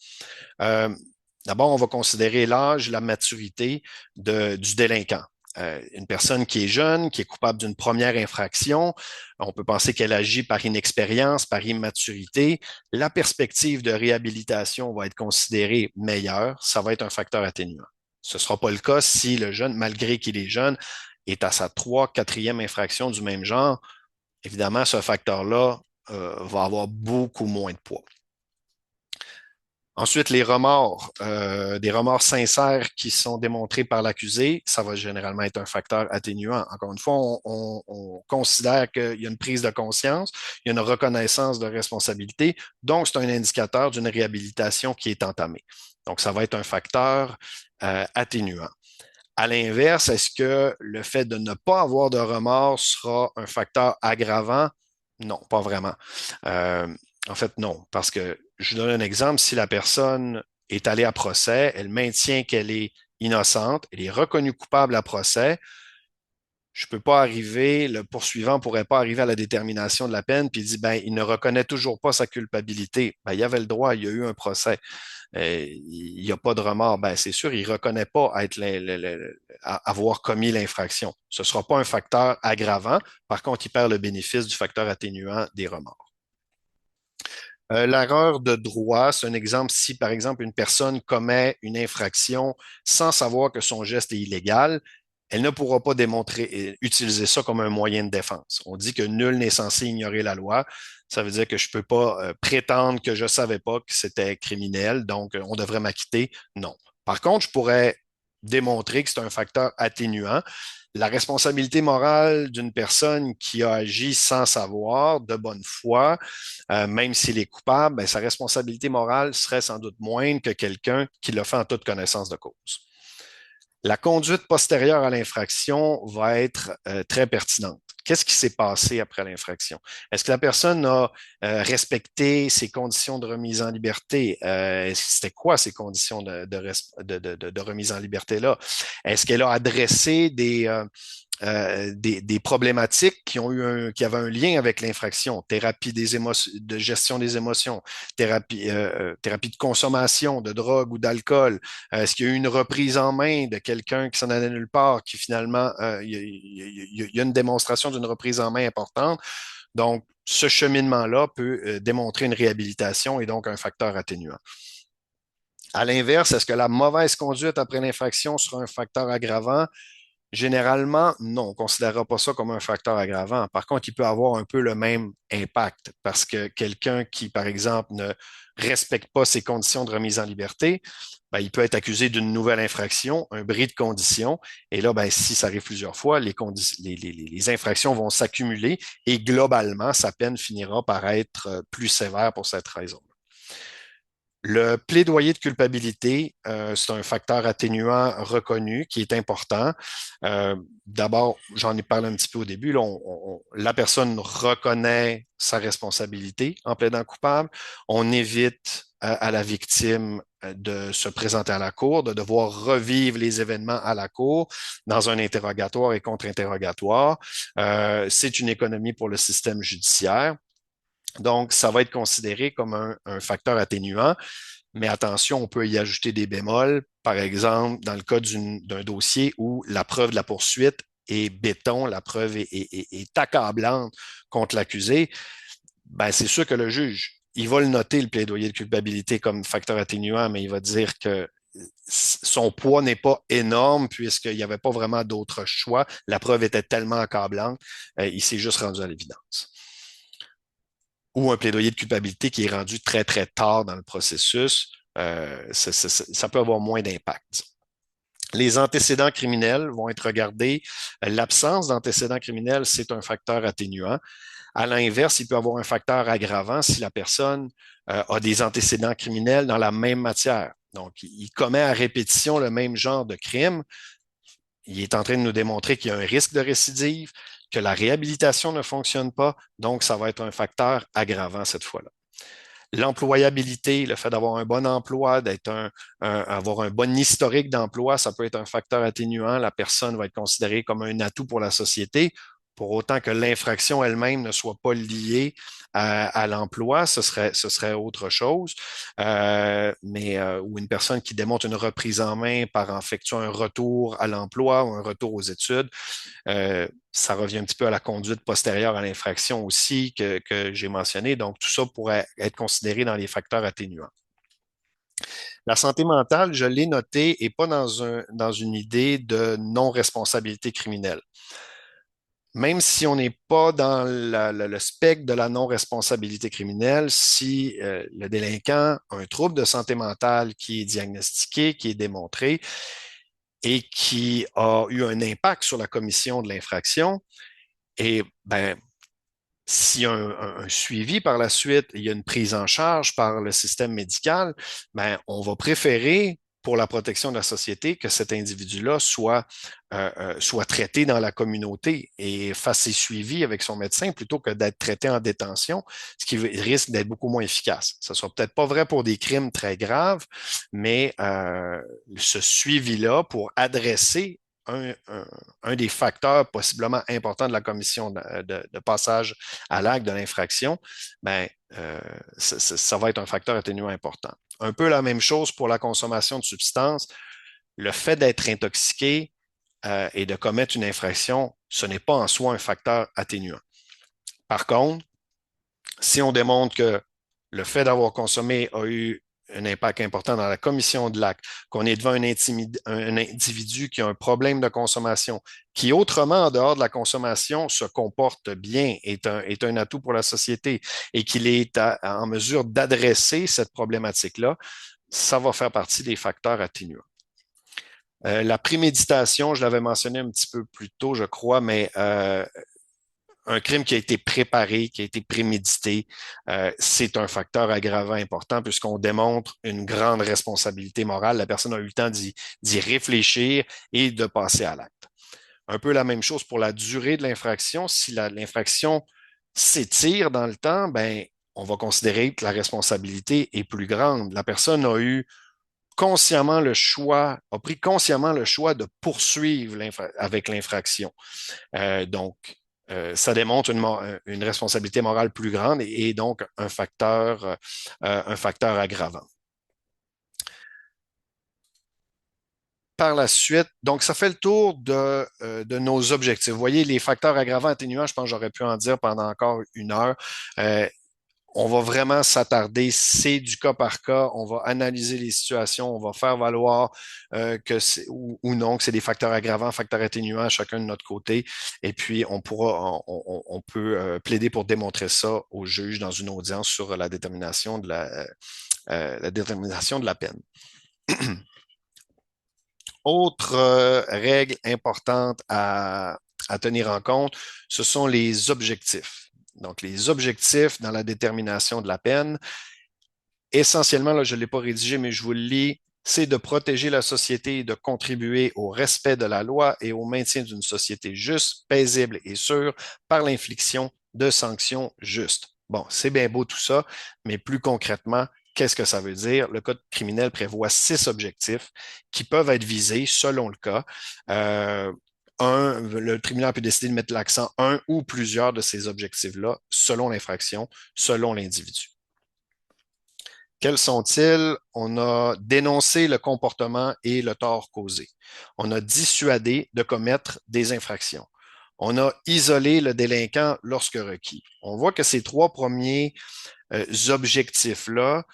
Speaker 2: D'abord, on va considérer l'âge, la maturité du délinquant. Une personne qui est jeune, qui est coupable d'une première infraction, on peut penser qu'elle agit par inexpérience, par immaturité. La perspective de réhabilitation va être considérée meilleure. Ça va être un facteur atténuant. Ce ne sera pas le cas si le jeune, malgré qu'il est jeune, est à sa 4e infraction du même genre. Évidemment, ce facteur-là va avoir beaucoup moins de poids. Ensuite, les remords, des remords sincères qui sont démontrés par l'accusé, ça va généralement être un facteur atténuant. Encore une fois, on considère qu'il y a une prise de conscience, il y a une reconnaissance de responsabilité, donc c'est un indicateur d'une réhabilitation qui est entamée. Donc, ça va être un facteur atténuant. À l'inverse, est-ce que le fait de ne pas avoir de remords sera un facteur aggravant? Non, pas vraiment. En fait, non, parce que je donne un exemple, si la personne est allée à procès, elle maintient qu'elle est innocente, elle est reconnue coupable à procès, je peux pas arriver, le poursuivant ne pourrait pas arriver à la détermination de la peine, puis il dit, ben, il ne reconnaît toujours pas sa culpabilité. Ben, il avait le droit, il y a eu un procès. Il n'y a pas de remords. Ben, c'est sûr, il ne reconnaît pas avoir commis l'infraction. Ce ne sera pas un facteur aggravant. Par contre, il perd le bénéfice du facteur atténuant des remords. L'erreur de droit, c'est un exemple si, par exemple, une personne commet une infraction sans savoir que son geste est illégal, elle ne pourra pas utiliser ça comme un moyen de défense. On dit que nul n'est censé ignorer la loi. Ça veut dire que je ne peux pas prétendre que je ne savais pas que c'était criminel, donc on devrait m'acquitter. Non. Par contre, je pourrais démontrer que c'est un facteur atténuant. La responsabilité morale d'une personne qui a agi sans savoir, de bonne foi, même s'il est coupable, ben, sa responsabilité morale serait sans doute moindre que quelqu'un qui l'a fait en toute connaissance de cause. La conduite postérieure à l'infraction va être très pertinente. Qu'est-ce qui s'est passé après l'infraction? Est-ce que la personne a respecté ses conditions de remise en liberté? C'était quoi ces conditions de remise en liberté-là? Est-ce qu'elle a adressé des problématiques qui avaient un lien avec l'infraction, thérapie des émotions, de gestion des émotions, thérapie de consommation de drogue ou d'alcool. Est-ce qu'il y a eu une reprise en main de quelqu'un qui s'en allait nulle part, qui finalement, il y a une démonstration d'une reprise en main importante. Donc, ce cheminement-là peut démontrer une réhabilitation et donc un facteur atténuant. À l'inverse, est-ce que la mauvaise conduite après l'infraction sera un facteur aggravant? Généralement, non, on ne considérera pas ça comme un facteur aggravant. Par contre, il peut avoir un peu le même impact parce que quelqu'un qui, par exemple, ne respecte pas ses conditions de remise en liberté, ben, il peut être accusé d'une nouvelle infraction, un bris de conditions. Et là, ben, si ça arrive plusieurs fois, les infractions vont s'accumuler et globalement, sa peine finira par être plus sévère pour cette raison. Le plaidoyer de culpabilité, c'est un facteur atténuant reconnu qui est important. D'abord, j'en ai parlé un petit peu au début, là, la personne reconnaît sa responsabilité en plaidant coupable. On évite à la victime de se présenter à la cour, de devoir revivre les événements à la cour dans un interrogatoire et contre-interrogatoire. C'est une économie pour le système judiciaire. Donc, ça va être considéré comme un facteur atténuant, mais attention, on peut y ajouter des bémols. Par exemple, dans le cas d'un dossier où la preuve de la poursuite est béton, la preuve est accablante contre l'accusé, ben, c'est sûr que le juge, il va le noter, le plaidoyer de culpabilité comme facteur atténuant, mais il va dire que son poids n'est pas énorme puisqu'il n'y avait pas vraiment d'autre choix. La preuve était tellement accablante, il s'est juste rendu à l'évidence ou un plaidoyer de culpabilité qui est rendu très, très tard dans le processus, ça peut avoir moins d'impact, disons. Les antécédents criminels vont être regardés. L'absence d'antécédents criminels, c'est un facteur atténuant. À l'inverse, il peut avoir un facteur aggravant si la personne a des antécédents criminels dans la même matière. Donc, il commet à répétition le même genre de crime. Il est en train de nous démontrer qu'il y a un risque de récidive, que la réhabilitation ne fonctionne pas, donc ça va être un facteur aggravant cette fois-là. L'employabilité, le fait d'avoir un bon emploi, avoir un bon historique d'emploi, ça peut être un facteur atténuant. La personne va être considérée comme un atout pour la société, pour autant que l'infraction elle-même ne soit pas liée à l'emploi, ce serait autre chose. Ou une personne qui démontre une reprise en main par effectuant un retour à l'emploi ou un retour aux études, ça revient un petit peu à la conduite postérieure à l'infraction aussi que j'ai mentionné. Donc, tout ça pourrait être considéré dans les facteurs atténuants. La santé mentale, je l'ai noté et pas dans une idée de non-responsabilité criminelle. Même si on n'est pas dans le spectre de la non-responsabilité criminelle, si le délinquant a un trouble de santé mentale qui est diagnostiqué, qui est démontré et qui a eu un impact sur la commission de l'infraction, et ben, s'il y a un suivi par la suite, il y a une prise en charge par le système médical, ben, on va préférer pour la protection de la société que cet individu-là soit traité dans la communauté et fasse ses suivis avec son médecin plutôt que d'être traité en détention, ce qui risque d'être beaucoup moins efficace. Ce ne sera peut-être pas vrai pour des crimes très graves, mais ce suivi-là pour adresser un des facteurs possiblement importants de la commission de passage à l'acte de l'infraction, ben, ça va être un facteur atténuant important. Un peu la même chose pour la consommation de substances. Le fait d'être intoxiqué et de commettre une infraction, ce n'est pas en soi un facteur atténuant. Par contre, si on démontre que le fait d'avoir consommé a eu un impact important dans la commission de l'acte, qu'on est devant un individu qui a un problème de consommation, qui autrement, en dehors de la consommation, se comporte bien, est un atout pour la société et qu'il est en mesure d'adresser cette problématique-là, ça va faire partie des facteurs atténuants. La préméditation, je l'avais mentionné un petit peu plus tôt, je crois, mais un crime qui a été préparé, qui a été prémédité, c'est un facteur aggravant important puisqu'on démontre une grande responsabilité morale. La personne a eu le temps d'y réfléchir et de passer à l'acte. Un peu la même chose pour la durée de l'infraction. Si l'infraction s'étire dans le temps, ben, on va considérer que la responsabilité est plus grande. La personne a pris consciemment le choix de poursuivre avec l'infraction. Donc, ça démontre une responsabilité morale plus grande et donc un facteur aggravant. Par la suite, donc ça fait le tour de nos objectifs. Vous voyez, les facteurs aggravants atténuants, je pense que j'aurais pu en dire pendant encore une heure. On va vraiment s'attarder, c'est du cas par cas, on va analyser les situations, on va faire valoir que c'est ou non, que c'est des facteurs aggravants, facteurs atténuants à chacun de notre côté, et puis on peut plaider pour démontrer ça au juge dans une audience sur la détermination de la peine. Autre règle importante à tenir en compte, ce sont les objectifs. Donc, les objectifs dans la détermination de la peine, essentiellement, là, je ne l'ai pas rédigé, mais je vous le lis, c'est de protéger la société et de contribuer au respect de la loi et au maintien d'une société juste, paisible et sûre par l'infliction de sanctions justes. Bon, c'est bien beau tout ça, mais plus concrètement, qu'est-ce que ça veut dire? Le Code criminel prévoit 6 objectifs qui peuvent être visés selon le cas. Le tribunal peut décider de mettre l'accent un ou plusieurs de ces objectifs-là selon l'infraction, selon l'individu. Quels sont-ils? On a dénoncé le comportement et le tort causé. On a dissuadé de commettre des infractions. On a isolé le délinquant lorsque requis. On voit que ces 3 premiers objectifs-là,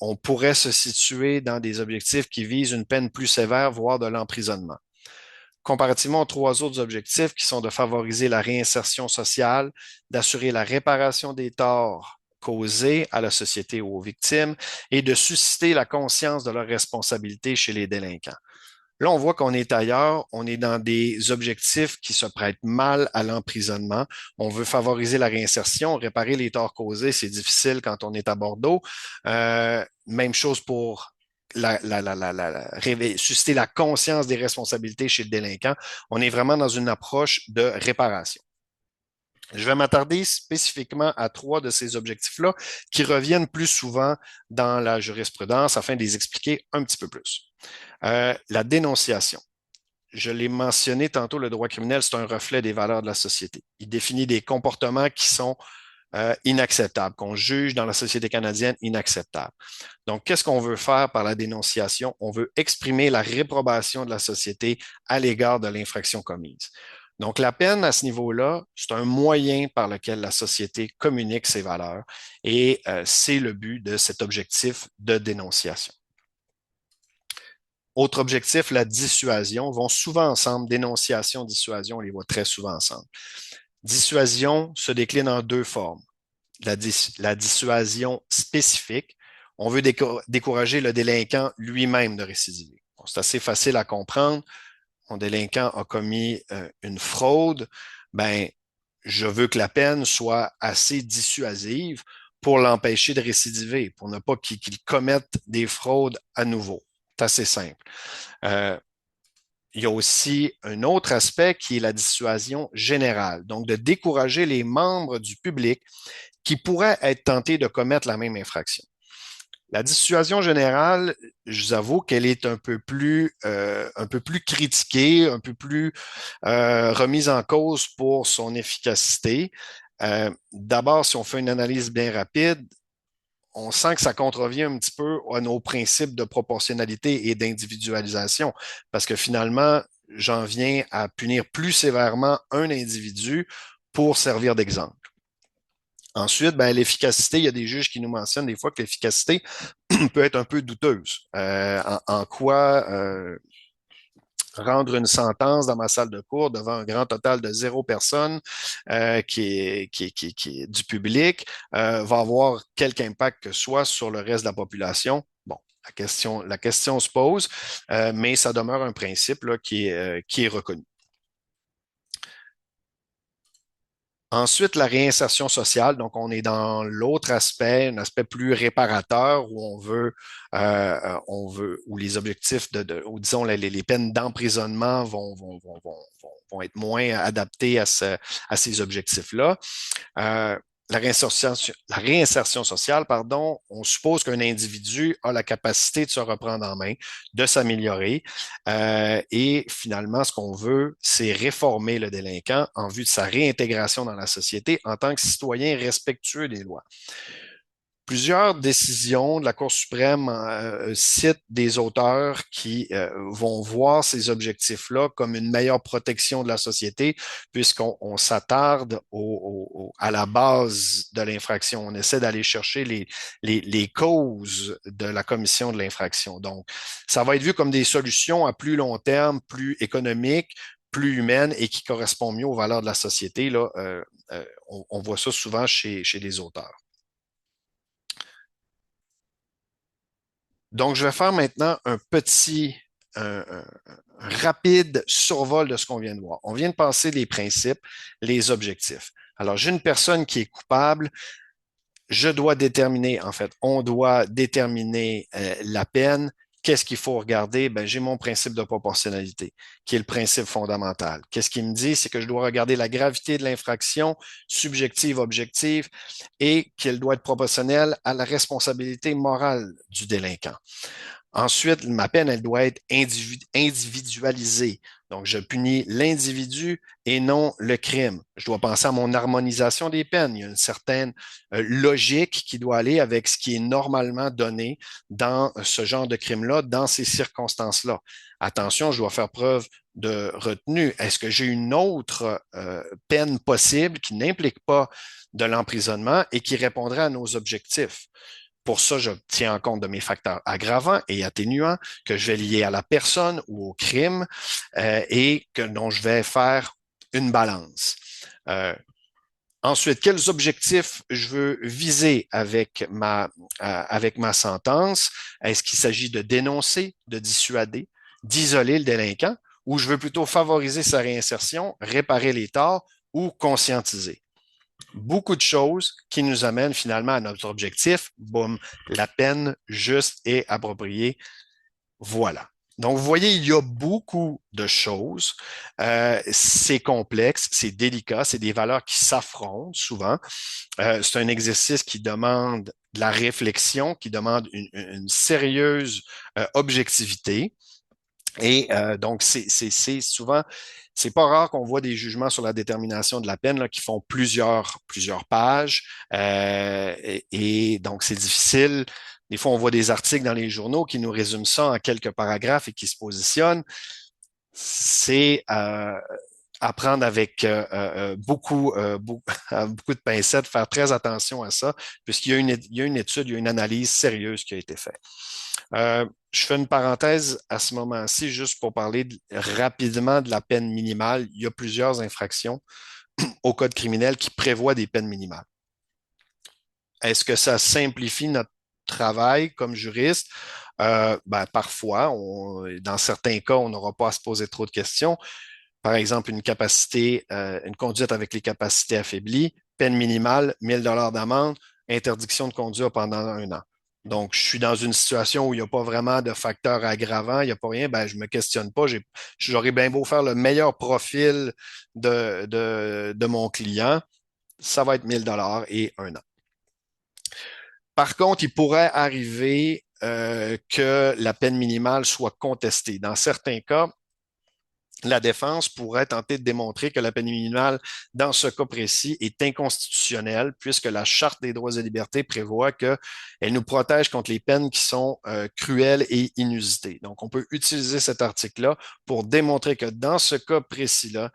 Speaker 2: on pourrait se situer dans des objectifs qui visent une peine plus sévère, voire de l'emprisonnement. Comparativement aux 3 autres objectifs qui sont de favoriser la réinsertion sociale, d'assurer la réparation des torts causés à la société ou aux victimes et de susciter la conscience de leur responsabilité chez les délinquants. Là, on voit qu'on est ailleurs, on est dans des objectifs qui se prêtent mal à l'emprisonnement. On veut favoriser la réinsertion, réparer les torts causés, c'est difficile quand on est à Bordeaux. Même chose pour susciter la conscience des responsabilités chez le délinquant. On est vraiment dans une approche de réparation. Je vais m'attarder spécifiquement à 3 de ces objectifs-là qui reviennent plus souvent dans la jurisprudence afin de les expliquer un petit peu plus. La dénonciation. Je l'ai mentionné tantôt, le droit criminel, c'est un reflet des valeurs de la société. Il définit des comportements qui sont inacceptables, qu'on juge dans la société canadienne inacceptables. Donc, qu'est-ce qu'on veut faire par la dénonciation? On veut exprimer la réprobation de la société à l'égard de l'infraction commise. Donc, la peine à ce niveau-là, c'est un moyen par lequel la société communique ses valeurs et c'est le but de cet objectif de dénonciation. Autre objectif, la dissuasion, vont souvent ensemble. Dénonciation, dissuasion, on les voit très souvent ensemble. Dissuasion se décline en 2 formes. La dissuasion spécifique, on veut décourager le délinquant lui-même de récidiver. Bon, c'est assez facile à comprendre. Mon délinquant a commis une fraude, ben, je veux que la peine soit assez dissuasive pour l'empêcher de récidiver, pour ne pas qu'il commette des fraudes à nouveau. C'est assez simple. Euh, il y a aussi un autre aspect qui est la dissuasion générale, donc de décourager les membres du public qui pourraient être tentés de commettre la même infraction. La dissuasion générale, je vous avoue qu'elle est un peu plus critiquée, un peu plus remise en cause pour son efficacité. D'abord, si on fait une analyse bien rapide, on sent que ça contrevient un petit peu à nos principes de proportionnalité et d'individualisation, parce que finalement, j'en viens à punir plus sévèrement un individu pour servir d'exemple. Ensuite, ben, l'efficacité, il y a des juges qui nous mentionnent des fois que l'efficacité peut être un peu douteuse. En quoi rendre une sentence dans ma salle de cours devant un grand total de 0 personnes qui est du public va avoir quelque impact que soit sur le reste de la population. Bon, la question se pose, mais ça demeure un principe là, qui est reconnu. Ensuite, la réinsertion sociale. Donc, on est dans l'autre aspect, un aspect plus réparateur où où les objectifs ou disons, les peines d'emprisonnement vont être moins adaptées à ces objectifs-là. Euh, la réinsertion sociale, pardon, on suppose qu'un individu a la capacité de se reprendre en main, de s'améliorer. Et finalement, ce qu'on veut, c'est réformer le délinquant en vue de sa réintégration dans la société en tant que citoyen respectueux des lois. Plusieurs décisions de la Cour suprême citent des auteurs qui vont voir ces objectifs-là comme une meilleure protection de la société, puisqu'on s'attarde à la base de l'infraction. On essaie d'aller chercher les causes de la commission de l'infraction. Donc, ça va être vu comme des solutions à plus long terme, plus économiques, plus humaines et qui correspondent mieux aux valeurs de la société. Là, on voit ça souvent chez les auteurs. Donc, je vais faire maintenant un rapide survol de ce qu'on vient de voir. On vient de passer les principes, les objectifs. Alors, j'ai une personne qui est coupable. Je dois déterminer, en fait, on doit déterminer la peine. Qu'est-ce qu'il faut regarder? Ben, j'ai mon principe de proportionnalité, qui est le principe fondamental. Qu'est-ce qu'il me dit? C'est que je dois regarder la gravité de l'infraction, subjective, objective, et qu'elle doit être proportionnelle à la responsabilité morale du délinquant. Ensuite, ma peine, elle doit être individualisée. Donc, je punis l'individu et non le crime. Je dois penser à mon harmonisation des peines. Il y a une certaine logique qui doit aller avec ce qui est normalement donné dans ce genre de crime-là, dans ces circonstances-là. Attention, je dois faire preuve de retenue. Est-ce que j'ai une autre peine possible qui n'implique pas de l'emprisonnement et qui répondrait à nos objectifs? Pour ça, je tiens en compte de mes facteurs aggravants et atténuants que je vais lier à la personne ou au crime et dont je vais faire une balance. Ensuite, quels objectifs je veux viser avec ma sentence? Est-ce qu'il s'agit de dénoncer, de dissuader, d'isoler le délinquant ou je veux plutôt favoriser sa réinsertion, réparer les torts ou conscientiser? Beaucoup de choses qui nous amènent finalement à notre objectif. Boum, la peine juste et appropriée. Voilà. Donc, vous voyez, il y a beaucoup de choses. C'est complexe, c'est délicat, c'est des valeurs qui s'affrontent souvent. C'est un exercice qui demande de la réflexion, qui demande une sérieuse objectivité. Et donc, c'est souvent, c'est pas rare qu'on voit des jugements sur la détermination de la peine là, qui font plusieurs pages. Et donc, c'est difficile. Des fois, on voit des articles dans les journaux qui nous résument ça en quelques paragraphes et qui se positionnent. C'est à prendre avec beaucoup de pincettes, faire très attention à ça, puisqu'il y a une étude, il y a une analyse sérieuse qui a été faite. Je fais une parenthèse à ce moment-ci juste pour parler rapidement de la peine minimale. Il y a plusieurs infractions au code criminel qui prévoient des peines minimales. Est-ce que ça simplifie notre travail comme juriste? Ben, parfois, dans certains cas, on n'aura pas à se poser trop de questions. Par exemple, une conduite avec les capacités affaiblies, peine minimale, 1 000 $ d'amende, interdiction de conduire pendant 1 an. Donc, je suis dans une situation où il n'y a pas vraiment de facteur aggravant, il n'y a pas rien, ben, je me questionne pas. J'aurais bien beau faire le meilleur profil de mon client, ça va être 1 000 $ et 1 an. Par contre, il pourrait arriver que la peine minimale soit contestée. Dans certains cas, la défense pourrait tenter de démontrer que la peine minimale, dans ce cas précis, est inconstitutionnelle, puisque la Charte des droits et libertés prévoit qu'elle nous protège contre les peines qui sont cruelles et inusitées. Donc, on peut utiliser cet article-là pour démontrer que dans ce cas précis-là,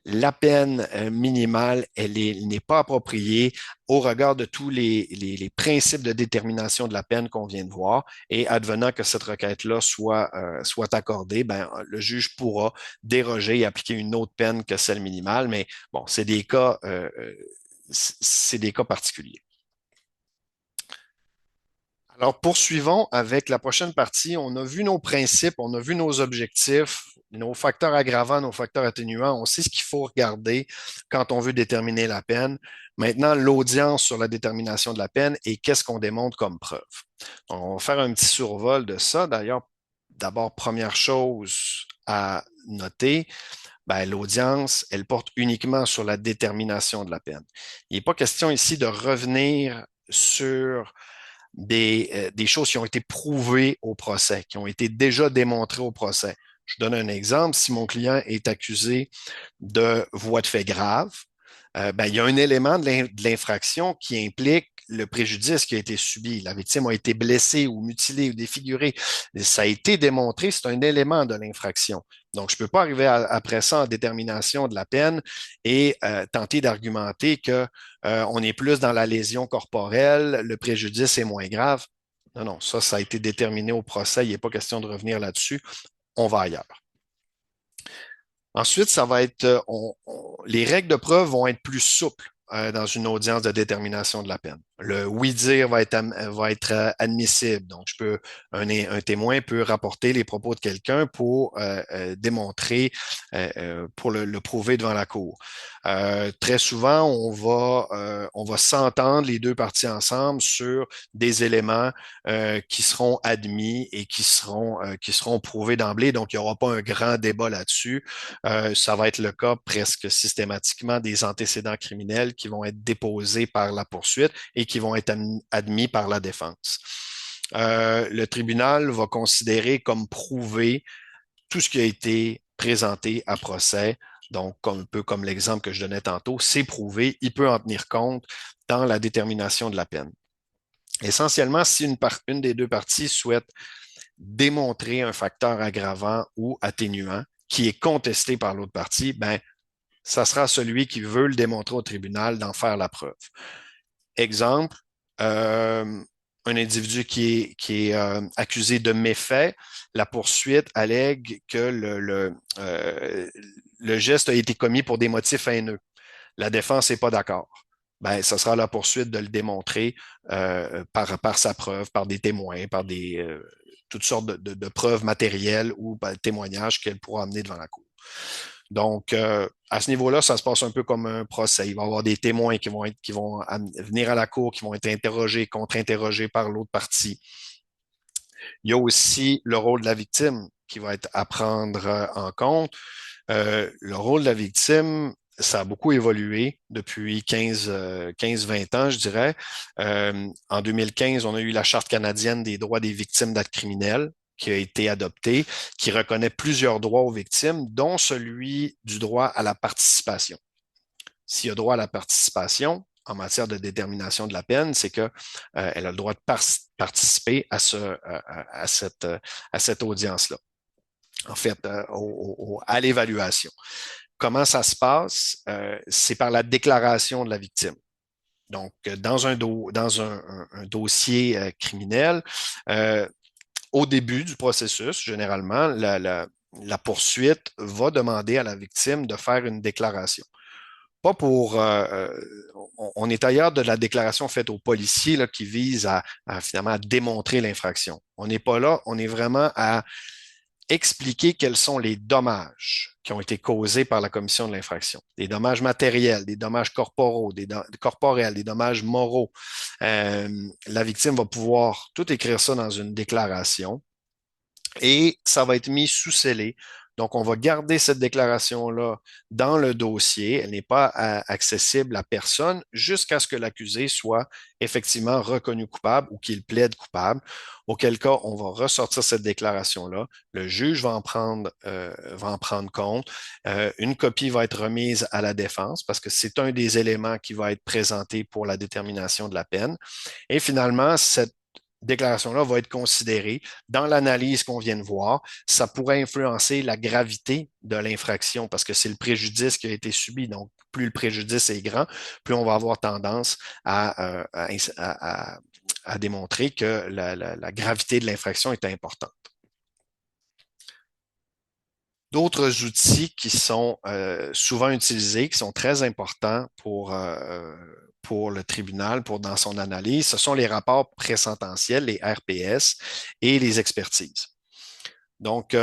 Speaker 2: la peine minimale, n'est pas appropriée au regard de tous les principes de détermination de la peine qu'on vient de voir. Et advenant que cette requête-là soit accordée, ben, le juge pourra déroger et appliquer une autre peine que celle minimale. Mais bon, c'est des cas particuliers. Alors, poursuivons avec la prochaine partie. On a vu nos principes, on a vu nos objectifs, nos facteurs aggravants, nos facteurs atténuants. On sait ce qu'il faut regarder quand on veut déterminer la peine. Maintenant, l'audience sur la détermination de la peine et qu'est-ce qu'on démontre comme preuve. On va faire un petit survol de ça. D'ailleurs, d'abord, première chose à noter, ben, l'audience, elle porte uniquement sur la détermination de la peine. Il n'est pas question ici de revenir sur des choses qui ont été prouvées au procès, qui ont été déjà démontrées au procès. Je donne un exemple. Si mon client est accusé de voies de fait grave, ben, il y a un élément de l'infraction qui implique le préjudice qui a été subi. La victime a été blessée ou mutilée ou défigurée. Ça a été démontré, c'est un élément de l'infraction. Donc, je ne peux pas arriver après ça en détermination de la peine et tenter d'argumenter que on est plus dans la lésion corporelle, le préjudice est moins grave. Non, non, ça a été déterminé au procès. Il n'est pas question de revenir là-dessus. On va ailleurs. Ensuite, ça va être, les règles de preuve vont être plus souples dans une audience de détermination de la peine. Le oui-dire va être admissible. Donc, un témoin peut rapporter les propos de quelqu'un pour démontrer, pour le prouver devant la cour. Très souvent, on va s'entendre les deux parties ensemble sur des éléments qui seront admis et qui seront prouvés d'emblée. Donc, il n'y aura pas un grand débat là-dessus. Ça va être le cas presque systématiquement des antécédents criminels qui vont être déposés par la poursuite et qui vont être admis par la défense. Le tribunal va considérer comme prouvé tout ce qui a été présenté à procès. Donc, un peu comme l'exemple que je donnais tantôt, c'est prouvé, il peut en tenir compte dans la détermination de la peine. Essentiellement, si une des deux parties souhaite démontrer un facteur aggravant ou atténuant qui est contesté par l'autre partie, ben, ça sera celui qui veut le démontrer au tribunal d'en faire la preuve. Exemple, un individu qui est accusé de méfait, la poursuite allègue que le geste a été commis pour des motifs haineux. La défense n'est pas d'accord. Ben, ça sera la poursuite de le démontrer par sa preuve, par des témoins, par toutes sortes de preuves matérielles ou témoignages qu'elle pourra amener devant la cour. Donc, à ce niveau-là, ça se passe un peu comme un procès. Il va y avoir des témoins qui vont venir à la cour, qui vont être interrogés, contre-interrogés par l'autre partie. Il y a aussi le rôle de la victime qui va être à prendre en compte. Le rôle de la victime, ça a beaucoup évolué depuis 15-20 ans, je dirais. En 2015, on a eu la Charte canadienne des droits des victimes d'actes criminels qui a été adoptée, qui reconnaît plusieurs droits aux victimes, dont celui du droit à la participation. S'il y a droit à la participation en matière de détermination de la peine, c'est qu'elle a le droit de participer à cette audience-là, en fait, à l'évaluation. Comment ça se passe? C'est par la déclaration de la victime. Donc, dans un dossier criminel, au début du processus, généralement, la poursuite va demander à la victime de faire une déclaration. Pas pour. On est ailleurs de la déclaration faite aux policiers là, qui vise finalement à démontrer l'infraction. On n'est pas là, on est vraiment à expliquer quels sont les dommages qui ont été causés par la commission de l'infraction. Des dommages matériels, des dommages corporels, des dommages moraux. La victime va pouvoir tout écrire ça dans une déclaration et ça va être mis sous scellé. Donc, on va garder cette déclaration-là dans le dossier. Elle n'est pas accessible à personne jusqu'à ce que l'accusé soit effectivement reconnu coupable ou qu'il plaide coupable, auquel cas on va ressortir cette déclaration-là. Le juge va en prendre compte. Une copie va être remise à la défense parce que c'est un des éléments qui va être présenté pour la détermination de la peine. Et finalement, cette déclaration-là va être considérée dans l'analyse qu'on vient de voir. Ça pourrait influencer la gravité de l'infraction parce que c'est le préjudice qui a été subi. Donc, plus le préjudice est grand, plus on va avoir tendance à démontrer que la gravité de l'infraction est importante. D'autres outils qui sont souvent utilisés, qui sont très importants pour le tribunal, dans son analyse, ce sont les rapports présententiels, les RPS, et les expertises. Donc,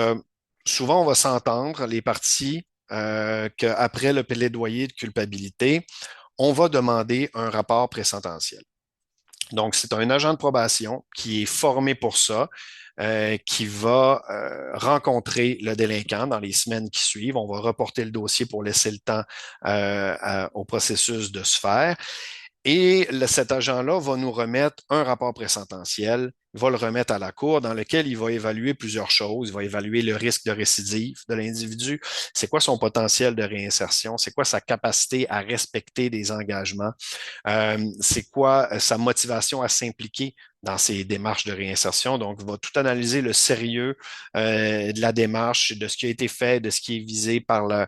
Speaker 2: souvent, on va s'entendre, les parties, qu'après le plaidoyer de culpabilité, on va demander un rapport présententiel. Donc, c'est un agent de probation qui est formé pour ça, qui va rencontrer le délinquant dans les semaines qui suivent. On va reporter le dossier pour laisser le temps au processus de se faire. Et cet agent-là va nous remettre un rapport présententiel, va le remettre à la cour dans lequel il va évaluer plusieurs choses. Il va évaluer le risque de récidive de l'individu, c'est quoi son potentiel de réinsertion, c'est quoi sa capacité à respecter des engagements, c'est quoi sa motivation à s'impliquer dans ces démarches de réinsertion. Donc, il va tout analyser le sérieux de la démarche, de ce qui a été fait, de ce qui est visé par le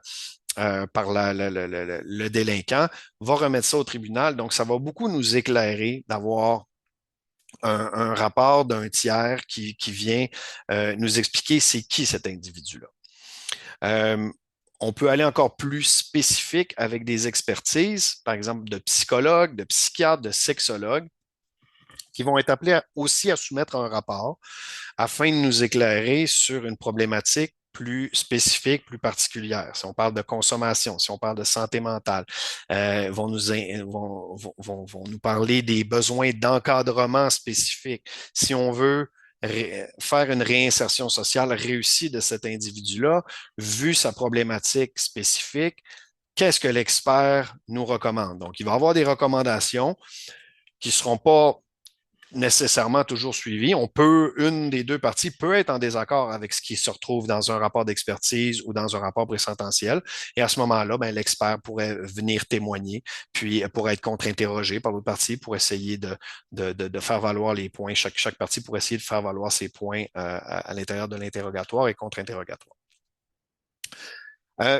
Speaker 2: délinquant, va remettre ça au tribunal. Donc, ça va beaucoup nous éclairer d'avoir un rapport d'un tiers qui vient nous expliquer c'est qui cet individu-là. On peut aller encore plus spécifique avec des expertises, par exemple de psychologues, de psychiatres, de sexologues, qui vont être appelés aussi à soumettre un rapport afin de nous éclairer sur une problématique plus spécifique, plus particulière. Si on parle de consommation, si on parle de santé mentale, vont nous parler des besoins d'encadrement spécifiques. Si on veut faire une réinsertion sociale réussie de cet individu-là, vu sa problématique spécifique, qu'est-ce que l'expert nous recommande? Donc, il va y avoir des recommandations qui ne seront pas nécessairement toujours suivi. Une des deux parties peut être en désaccord avec ce qui se retrouve dans un rapport d'expertise ou dans un rapport présententiel. Et à ce moment-là, ben, l'expert pourrait venir témoigner, puis pourrait être contre-interrogé par l'autre partie pour essayer de faire valoir les points. Chaque partie pourrait essayer de faire valoir ses points à l'intérieur de l'interrogatoire et contre-interrogatoire.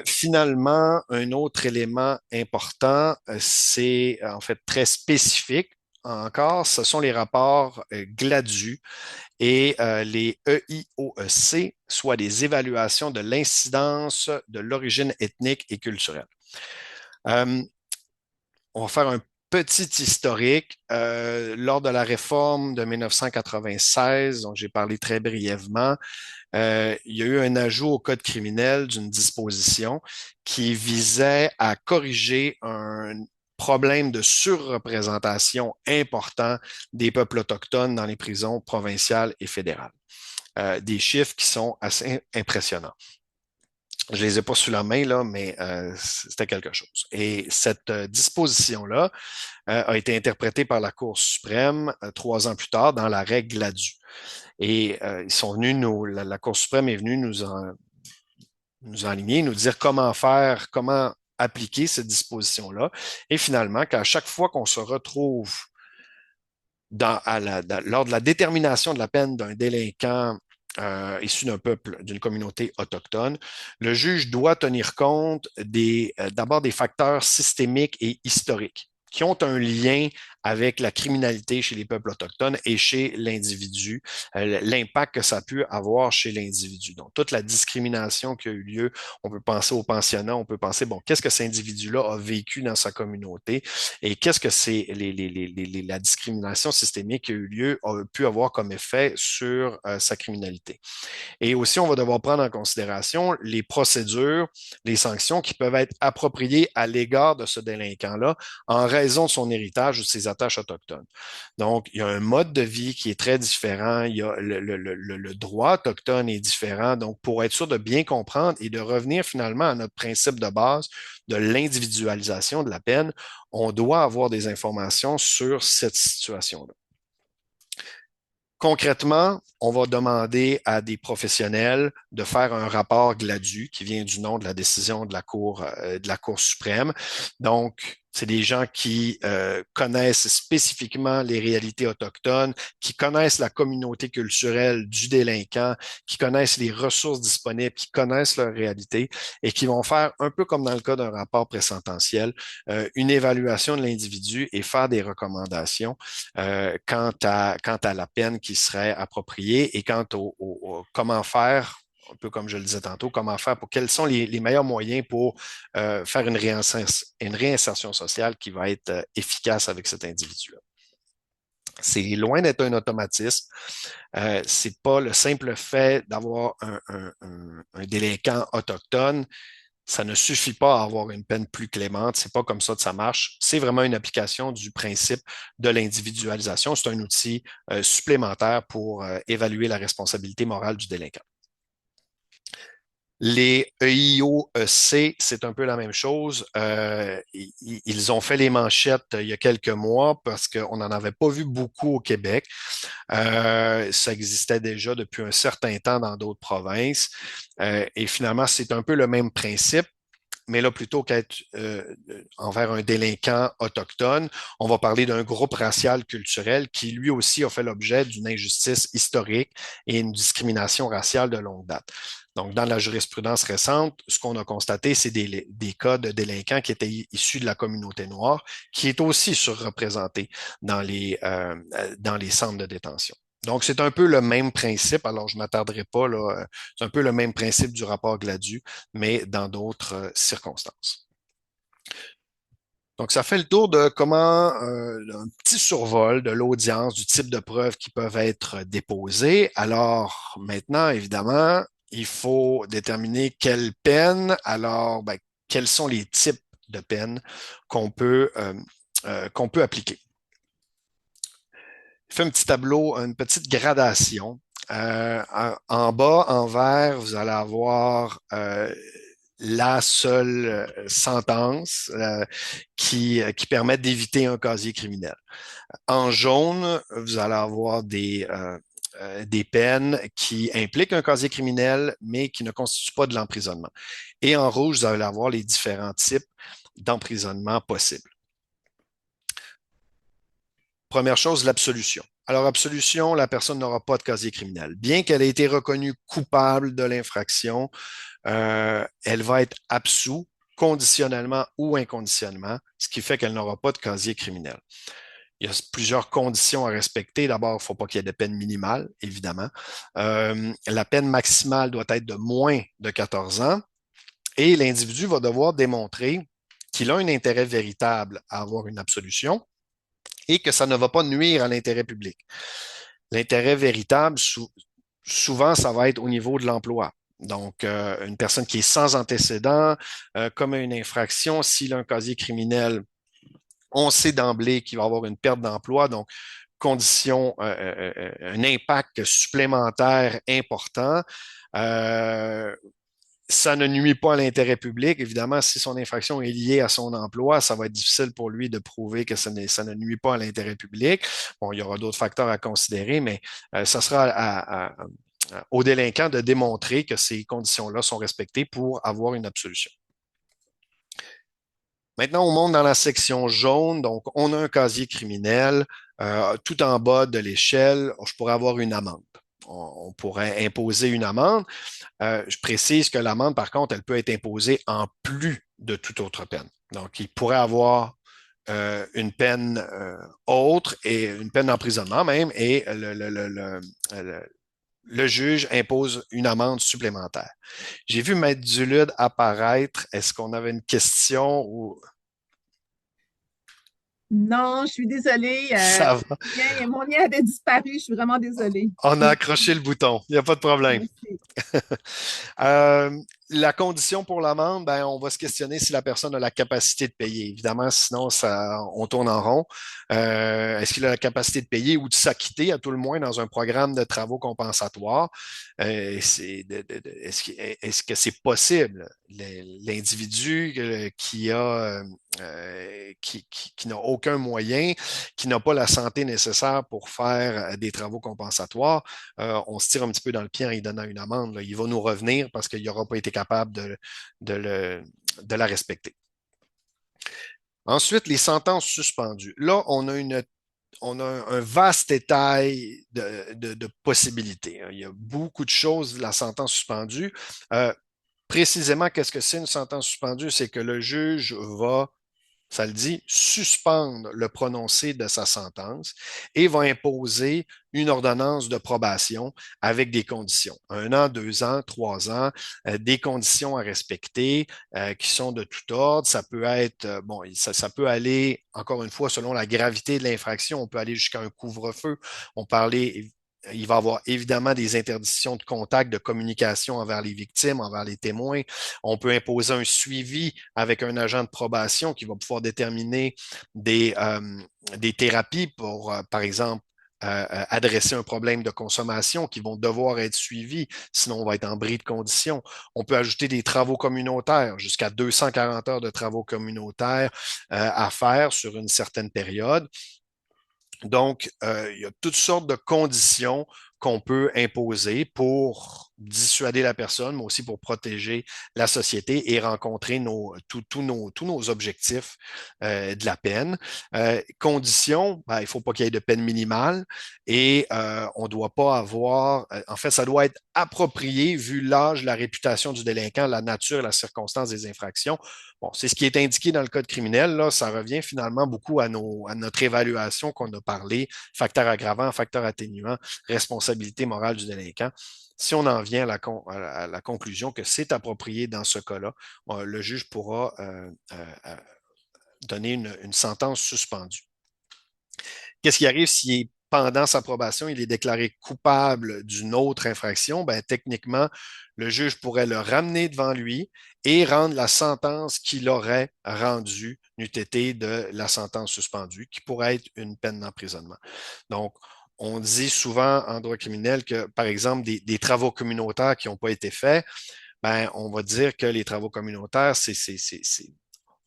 Speaker 2: Finalement, un autre élément important, c'est en fait très spécifique encore, ce sont les rapports GLADU et les EIOEC, soit des évaluations de l'incidence de l'origine ethnique et culturelle. On va faire un petit historique. Lors de la réforme de 1996, dont j'ai parlé très brièvement, il y a eu un ajout au code criminel d'une disposition qui visait à corriger un problème de surreprésentation important des peuples autochtones dans les prisons provinciales et fédérales. Des chiffres qui sont assez impressionnants. Je les ai pas sous la main, là, mais c'était quelque chose. Et cette disposition-là a été interprétée par la Cour suprême 3 ans plus tard dans l'arrêt Gladue. Et ils sont venus la Cour suprême est venue nous enligner, nous dire comment faire, comment appliquer cette disposition-là. Et finalement, qu'à chaque fois qu'on se retrouve lors de la détermination de la peine d'un délinquant issu d'un peuple, d'une communauté autochtone, le juge doit tenir compte d'abord des facteurs systémiques et historiques qui ont un lien avec la criminalité chez les peuples autochtones et chez l'individu, l'impact que ça a pu avoir chez l'individu. Donc, toute la discrimination qui a eu lieu, on peut penser au pensionnat, on peut penser, bon, qu'est-ce que cet individu-là a vécu dans sa communauté et qu'est-ce que c'est la discrimination systémique qui a eu lieu, a pu avoir comme effet sur sa criminalité. Et aussi, on va devoir prendre en considération les procédures, les sanctions qui peuvent être appropriées à l'égard de ce délinquant-là en raison de son héritage ou de ses attaches autochtones. Donc, il y a un mode de vie qui est très différent, il y a le droit autochtone est différent. Donc, pour être sûr de bien comprendre et de revenir finalement à notre principe de base de l'individualisation de la peine, on doit avoir des informations sur cette situation-là. Concrètement, on va demander à des professionnels de faire un rapport GLADU qui vient du nom de la décision de la Cour suprême. Donc, c'est des gens qui connaissent spécifiquement les réalités autochtones, qui connaissent la communauté culturelle du délinquant, qui connaissent les ressources disponibles, qui connaissent leur réalité et qui vont faire, un peu comme dans le cas d'un rapport présententiel, une évaluation de l'individu et faire des recommandations quant à la peine qui serait appropriée et quant au comment faire un peu comme je le disais tantôt, comment faire pour quels sont les meilleurs moyens pour faire une réinsertion sociale qui va être efficace avec cet individu-là. C'est loin d'être un automatisme. C'est pas le simple fait d'avoir un délinquant autochtone. Ça ne suffit pas à avoir une peine plus clémente. C'est pas comme ça que ça marche. C'est vraiment une application du principe de l'individualisation. C'est un outil supplémentaire pour évaluer la responsabilité morale du délinquant. Les EIO-EC, c'est un peu la même chose. Ils ont fait les manchettes il y a quelques mois parce qu'on n'en avait pas vu beaucoup au Québec. Ça existait déjà depuis un certain temps dans d'autres provinces. Et finalement, c'est un peu le même principe. Mais là, plutôt qu'être envers un délinquant autochtone, on va parler d'un groupe racial culturel qui, lui aussi, a fait l'objet d'une injustice historique et une discrimination raciale de longue date. Donc, dans la jurisprudence récente, ce qu'on a constaté, c'est des cas de délinquants qui étaient issus de la communauté noire, qui est aussi surreprésentée dans les centres de détention. Donc, c'est un peu le même principe. Alors, je ne m'attarderai pas, là. C'est un peu le même principe du rapport GLADU, mais dans d'autres circonstances. Donc, ça fait le tour de comment, un petit survol de l'audience, du type de preuves qui peuvent être déposées. Alors, maintenant, évidemment, il faut déterminer quelle peine. Alors, ben, quels sont les types de peines qu'on peut appliquer. Je fais un petit tableau, une petite gradation. En bas, en vert, vous allez avoir la seule sentence qui permet d'éviter un casier criminel. En jaune, vous allez avoir des peines qui impliquent un casier criminel, mais qui ne constituent pas de l'emprisonnement. Et en rouge, vous allez avoir les différents types d'emprisonnement possibles. Première chose, l'absolution. Alors, absolution, la personne n'aura pas de casier criminel. Bien qu'elle ait été reconnue coupable de l'infraction, elle va être absoute conditionnellement ou inconditionnellement, ce qui fait qu'elle n'aura pas de casier criminel. Il y a plusieurs conditions à respecter. D'abord, il ne faut pas qu'il y ait de peine minimale, évidemment. La peine maximale doit être de moins de 14 ans et l'individu va devoir démontrer qu'il a un intérêt véritable à avoir une absolution et que ça ne va pas nuire à l'intérêt public. L'intérêt véritable, souvent, ça va être au niveau de l'emploi. Donc, une personne qui est sans antécédent, comme une infraction, s'il a un casier criminel, on sait d'emblée qu'il va avoir une perte d'emploi. Donc, condition, un impact supplémentaire important. Ça ne nuit pas à l'intérêt public. Évidemment, si son infraction est liée à son emploi, ça va être difficile pour lui de prouver que ça ne nuit pas à l'intérêt public. Bon, il y aura d'autres facteurs à considérer, mais ça sera au délinquant de démontrer que ces conditions-là sont respectées pour avoir une absolution. Maintenant, on monte dans la section jaune. Donc, on a un casier criminel. Tout en bas de l'échelle, je pourrais avoir une amende. On pourrait imposer une amende. Je précise que l'amende, par contre, elle peut être imposée en plus de toute autre peine. Donc, il pourrait avoir une peine autre et une peine d'emprisonnement même, et le juge impose une amende supplémentaire. J'ai vu Maître Dulude apparaître. Est-ce qu'on avait une question ou
Speaker 1: Non, je suis désolée.
Speaker 2: ça va?
Speaker 1: Mon lien avait disparu. Je suis vraiment désolée.
Speaker 2: On a
Speaker 1: Mm.
Speaker 2: accroché le bouton. Il n'y a pas de problème.
Speaker 1: Merci.
Speaker 2: Euh, la condition pour l'amende, ben, on va se questionner si la personne a la capacité de payer. Évidemment, sinon, on tourne en rond. Est-ce qu'il a la capacité de payer ou de s'acquitter, à tout le moins, dans un programme de travaux compensatoires? Est-ce que c'est possible? L'individu qui a qui n'a aucun moyen, qui n'a pas la santé nécessaire pour faire des travaux compensatoires, on se tire un petit peu dans le pied en lui donnant une amende, là. Il va nous revenir parce qu'il n'aura pas été capable de, le, de la respecter. Ensuite, les sentences suspendues. Là, on a un vaste étail de possibilités. Il y a beaucoup de choses de la sentence suspendue. Précisément, qu'est-ce que c'est une sentence suspendue? C'est que le juge va, ça le dit, suspendre le prononcé de sa sentence et va imposer une ordonnance de probation avec des conditions. 1 an, 2 ans, 3 ans, des conditions à respecter qui sont de tout ordre. Ça peut être, bon, ça peut aller, encore une fois, selon la gravité de l'infraction, on peut aller jusqu'à un couvre-feu. On parlait il va y avoir évidemment des interdictions de contact, de communication envers les victimes, envers les témoins. On peut imposer un suivi avec un agent de probation qui va pouvoir déterminer des thérapies pour, par exemple, adresser un problème de consommation qui vont devoir être suivis, sinon on va être en bris de conditions. On peut ajouter des travaux communautaires, jusqu'à 240 heures de travaux communautaires à faire sur une certaine période. Donc, il y a toutes sortes de conditions qu'on peut imposer pour dissuader la personne, mais aussi pour protéger la société et rencontrer tous nos objectifs de la peine. Conditions, ben, il ne faut pas qu'il y ait de peine minimale et on ne doit pas avoir, en fait, ça doit être approprié vu l'âge, la réputation du délinquant, la nature et la circonstance des infractions. Bon, c'est ce qui est indiqué dans le code criminel. Là, ça revient finalement beaucoup à notre évaluation qu'on a parlé, facteur aggravant, facteur atténuant, responsabilité morale du délinquant. Si on en vient à la conclusion que c'est approprié dans ce cas-là, le juge pourra donner une sentence suspendue. Qu'est-ce qui arrive si pendant sa probation, il est déclaré coupable d'une autre infraction? Ben, techniquement, le juge pourrait le ramener devant lui et rendre la sentence qu'il aurait rendue n'eût été de la sentence suspendue, qui pourrait être une peine d'emprisonnement. Donc, on dit souvent en droit criminel que, par exemple, des travaux communautaires qui n'ont pas été faits, ben, on va dire que les travaux communautaires,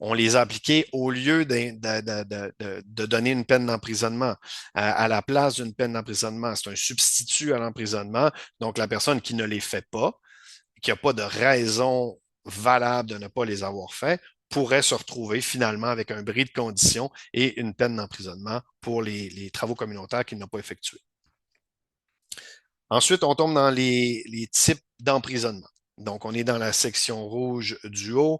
Speaker 2: on les a appliqués au lieu de donner une peine d'emprisonnement à la place d'une peine d'emprisonnement. C'est un substitut à l'emprisonnement. Donc, la personne qui ne les fait pas, qui n'a pas de raison valable de ne pas les avoir fait, pourrait se retrouver finalement avec un bris de conditions et une peine d'emprisonnement pour les travaux communautaires qu'il n'a pas effectués. Ensuite, on tombe dans les types d'emprisonnement. Donc, on est dans la section rouge du haut.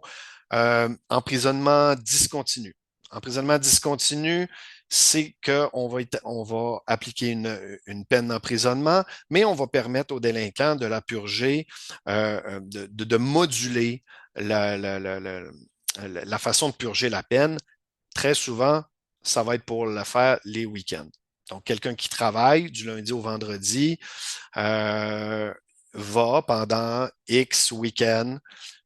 Speaker 2: Emprisonnement discontinu. Emprisonnement discontinu, c'est on va appliquer une peine d'emprisonnement, mais on va permettre aux délinquants de la purger, de moduler la façon de purger la peine. Très souvent, ça va être pour le faire les week-ends. Donc, quelqu'un qui travaille du lundi au vendredi va pendant X week-end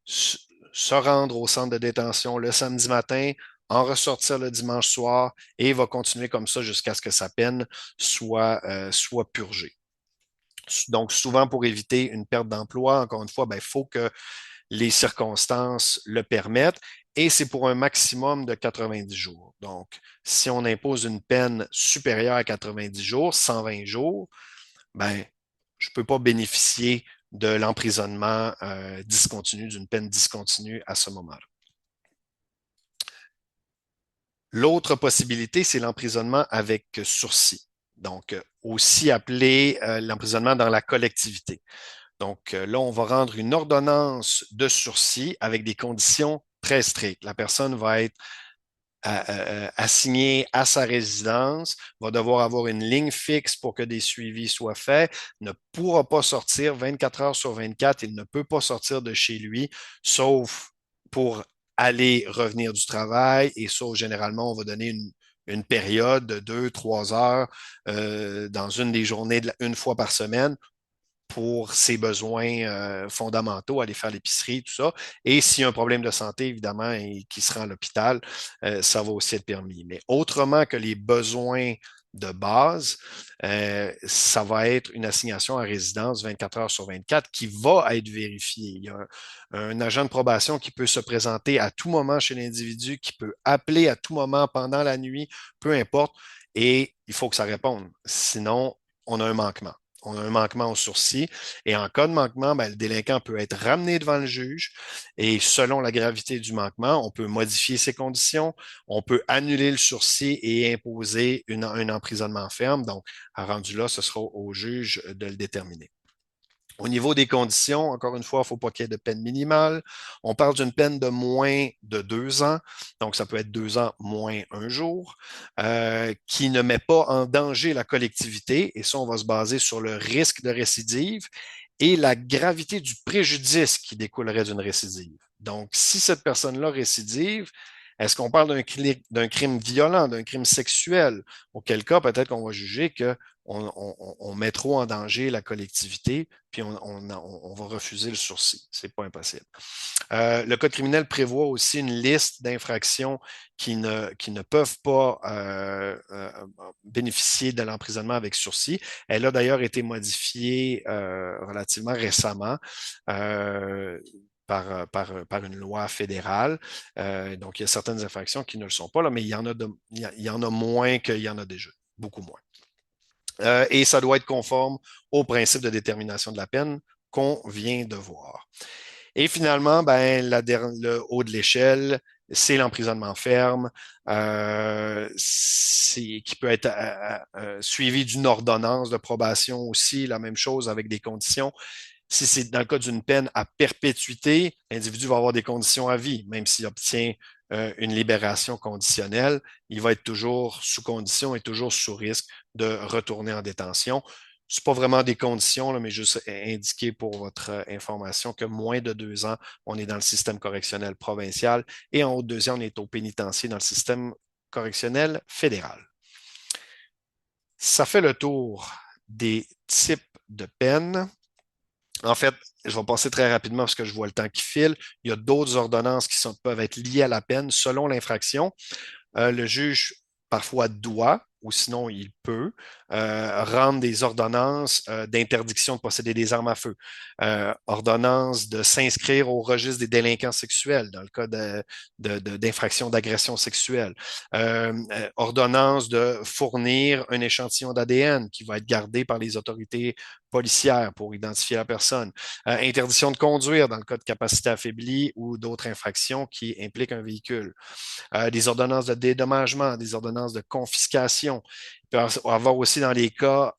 Speaker 2: se rendre au centre de détention le samedi matin, en ressortir le dimanche soir et va continuer comme ça jusqu'à ce que sa peine soit purgée. Donc, souvent pour éviter une perte d'emploi, encore une fois, il faut que les circonstances le permettent et c'est pour un maximum de 90 jours. Donc, si on impose une peine supérieure à 90 jours, 120 jours, ben, je ne peux pas bénéficier de l'emprisonnement discontinu, d'une peine discontinue à ce moment-là. L'autre possibilité, c'est l'emprisonnement avec sursis, donc aussi appelé l'emprisonnement dans la collectivité. Donc là, on va rendre une ordonnance de sursis avec des conditions très strictes. La personne va être assigné à sa résidence, va devoir avoir une ligne fixe pour que des suivis soient faits, ne pourra pas sortir 24 heures sur 24, il ne peut pas sortir de chez lui, sauf pour aller revenir du travail, et sauf généralement, on va donner une période de 2, 3 heures dans une des journées, une fois par semaine, pour ses besoins fondamentaux, aller faire l'épicerie, tout ça. Et s'il y a un problème de santé, évidemment, et qui se rend à l'hôpital, ça va aussi être permis. Mais autrement que les besoins de base, ça va être une assignation à résidence 24 heures sur 24 qui va être vérifiée. Il y a un agent de probation qui peut se présenter à tout moment chez l'individu, qui peut appeler à tout moment pendant la nuit, peu importe, et il faut que ça réponde. Sinon, on a un manquement. On a un manquement au sursis. Et en cas de manquement, ben, le délinquant peut être ramené devant le juge et selon la gravité du manquement, on peut modifier ses conditions, on peut annuler le sursis et imposer un emprisonnement ferme. Donc, à rendu là, ce sera au juge de le déterminer. Au niveau des conditions, encore une fois, il ne faut pas qu'il y ait de peine minimale. On parle d'une peine de moins de 2 ans, donc ça peut être 2 ans moins un jour, qui ne met pas en danger la collectivité, et ça, on va se baser sur le risque de récidive et la gravité du préjudice qui découlerait d'une récidive. Donc, si cette personne-là récidive, est-ce qu'on parle d'un crime violent, d'un crime sexuel? Auquel cas, peut-être qu'on va juger que on met trop en danger la collectivité, puis on va refuser le sursis. C'est pas impossible. Le Code criminel prévoit aussi une liste d'infractions qui ne peuvent pas bénéficier de l'emprisonnement avec sursis. Elle a d'ailleurs été modifiée relativement récemment. Par une loi fédérale. Donc, il y a certaines infractions qui ne le sont pas, là, mais il y en a moins qu'il y en a déjà, beaucoup moins. Et ça doit être conforme au principe de détermination de la peine qu'on vient de voir. Et finalement, ben, le haut de l'échelle, c'est l'emprisonnement ferme, qui peut être suivi d'une ordonnance de probation aussi, la même chose avec des conditions. Si c'est dans le cas d'une peine à perpétuité, l'individu va avoir des conditions à vie, même s'il obtient une libération conditionnelle, il va être toujours sous condition et toujours sous risque de retourner en détention. Ce n'est pas vraiment des conditions, là, mais juste indiquer pour votre information que moins de 2 ans, on est dans le système correctionnel provincial et en haut de 2 ans, on est au pénitencier dans le système correctionnel fédéral. Ça fait le tour des types de peines. En fait, je vais passer très rapidement parce que je vois le temps qui file. Il y a d'autres ordonnances peuvent être liées à la peine selon l'infraction. Le juge parfois doit, ou sinon il peut, rendre des ordonnances d'interdiction de posséder des armes à feu, ordonnance de s'inscrire au registre des délinquants sexuels dans le cas d'infraction d'agression sexuelle, ordonnance de fournir un échantillon d'ADN qui va être gardé par les autorités policières pour identifier la personne, interdiction de conduire dans le cas de capacité affaiblie ou d'autres infractions qui impliquent un véhicule, des ordonnances de dédommagement, des ordonnances de confiscation. Il peut y avoir aussi dans les cas,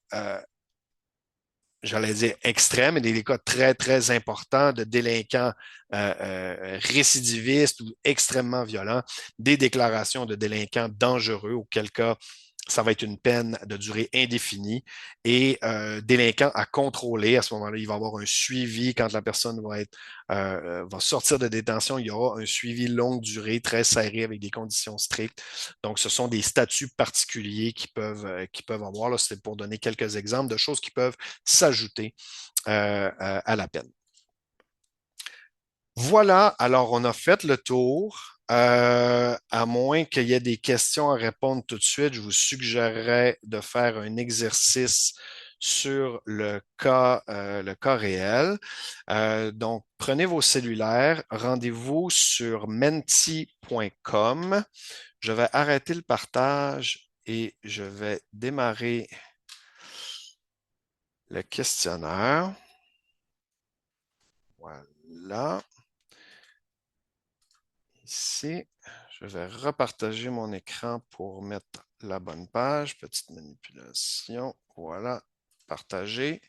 Speaker 2: j'allais dire extrêmes, mais des cas très, très importants de délinquants récidivistes ou extrêmement violents, des déclarations de délinquants dangereux, auquel cas ça va être une peine de durée indéfinie, et délinquant à contrôler. À ce moment-là, il va y avoir un suivi quand la personne va sortir de détention. Il y aura un suivi longue durée, très serré, avec des conditions strictes. Donc, ce sont des statuts particuliers qui peuvent avoir. Là, c'est pour donner quelques exemples de choses qui peuvent s'ajouter à la peine. Voilà, alors on a fait le tour. À moins qu'il y ait des questions à répondre tout de suite, je vous suggérerais de faire un exercice sur le cas réel. Donc, prenez vos cellulaires, rendez-vous sur menti.com. Je vais arrêter le partage et je vais démarrer le questionnaire. Voilà. Ici, je vais repartager mon écran pour mettre la bonne page. Petite manipulation. Voilà, partager.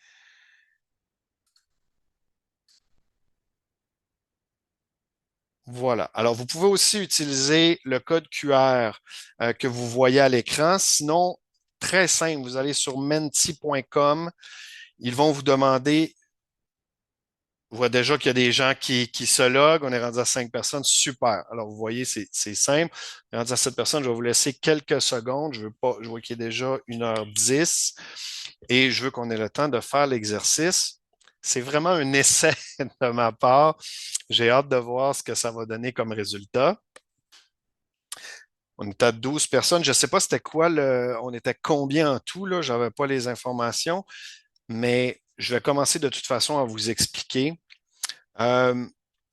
Speaker 2: Voilà. Alors, vous pouvez aussi utiliser le code QR que vous voyez à l'écran. Sinon, très simple, vous allez sur menti.com. Ils vont vous demander, on voit déjà qu'il y a des gens qui se loguent. On est rendu à 5 personnes. Super. Alors, vous voyez, c'est simple. On est rendu à 7 personnes. Je vais vous laisser quelques secondes. Je veux pas, je vois qu'il est déjà 1h10 et je veux qu'on ait le temps de faire l'exercice. C'est vraiment un essai de ma part. J'ai hâte de voir ce que ça va donner comme résultat. On était à 12 personnes. Je ne sais pas c'était quoi on était combien en tout, là. Je n'avais pas les informations, mais je vais commencer de toute façon à vous expliquer. Euh,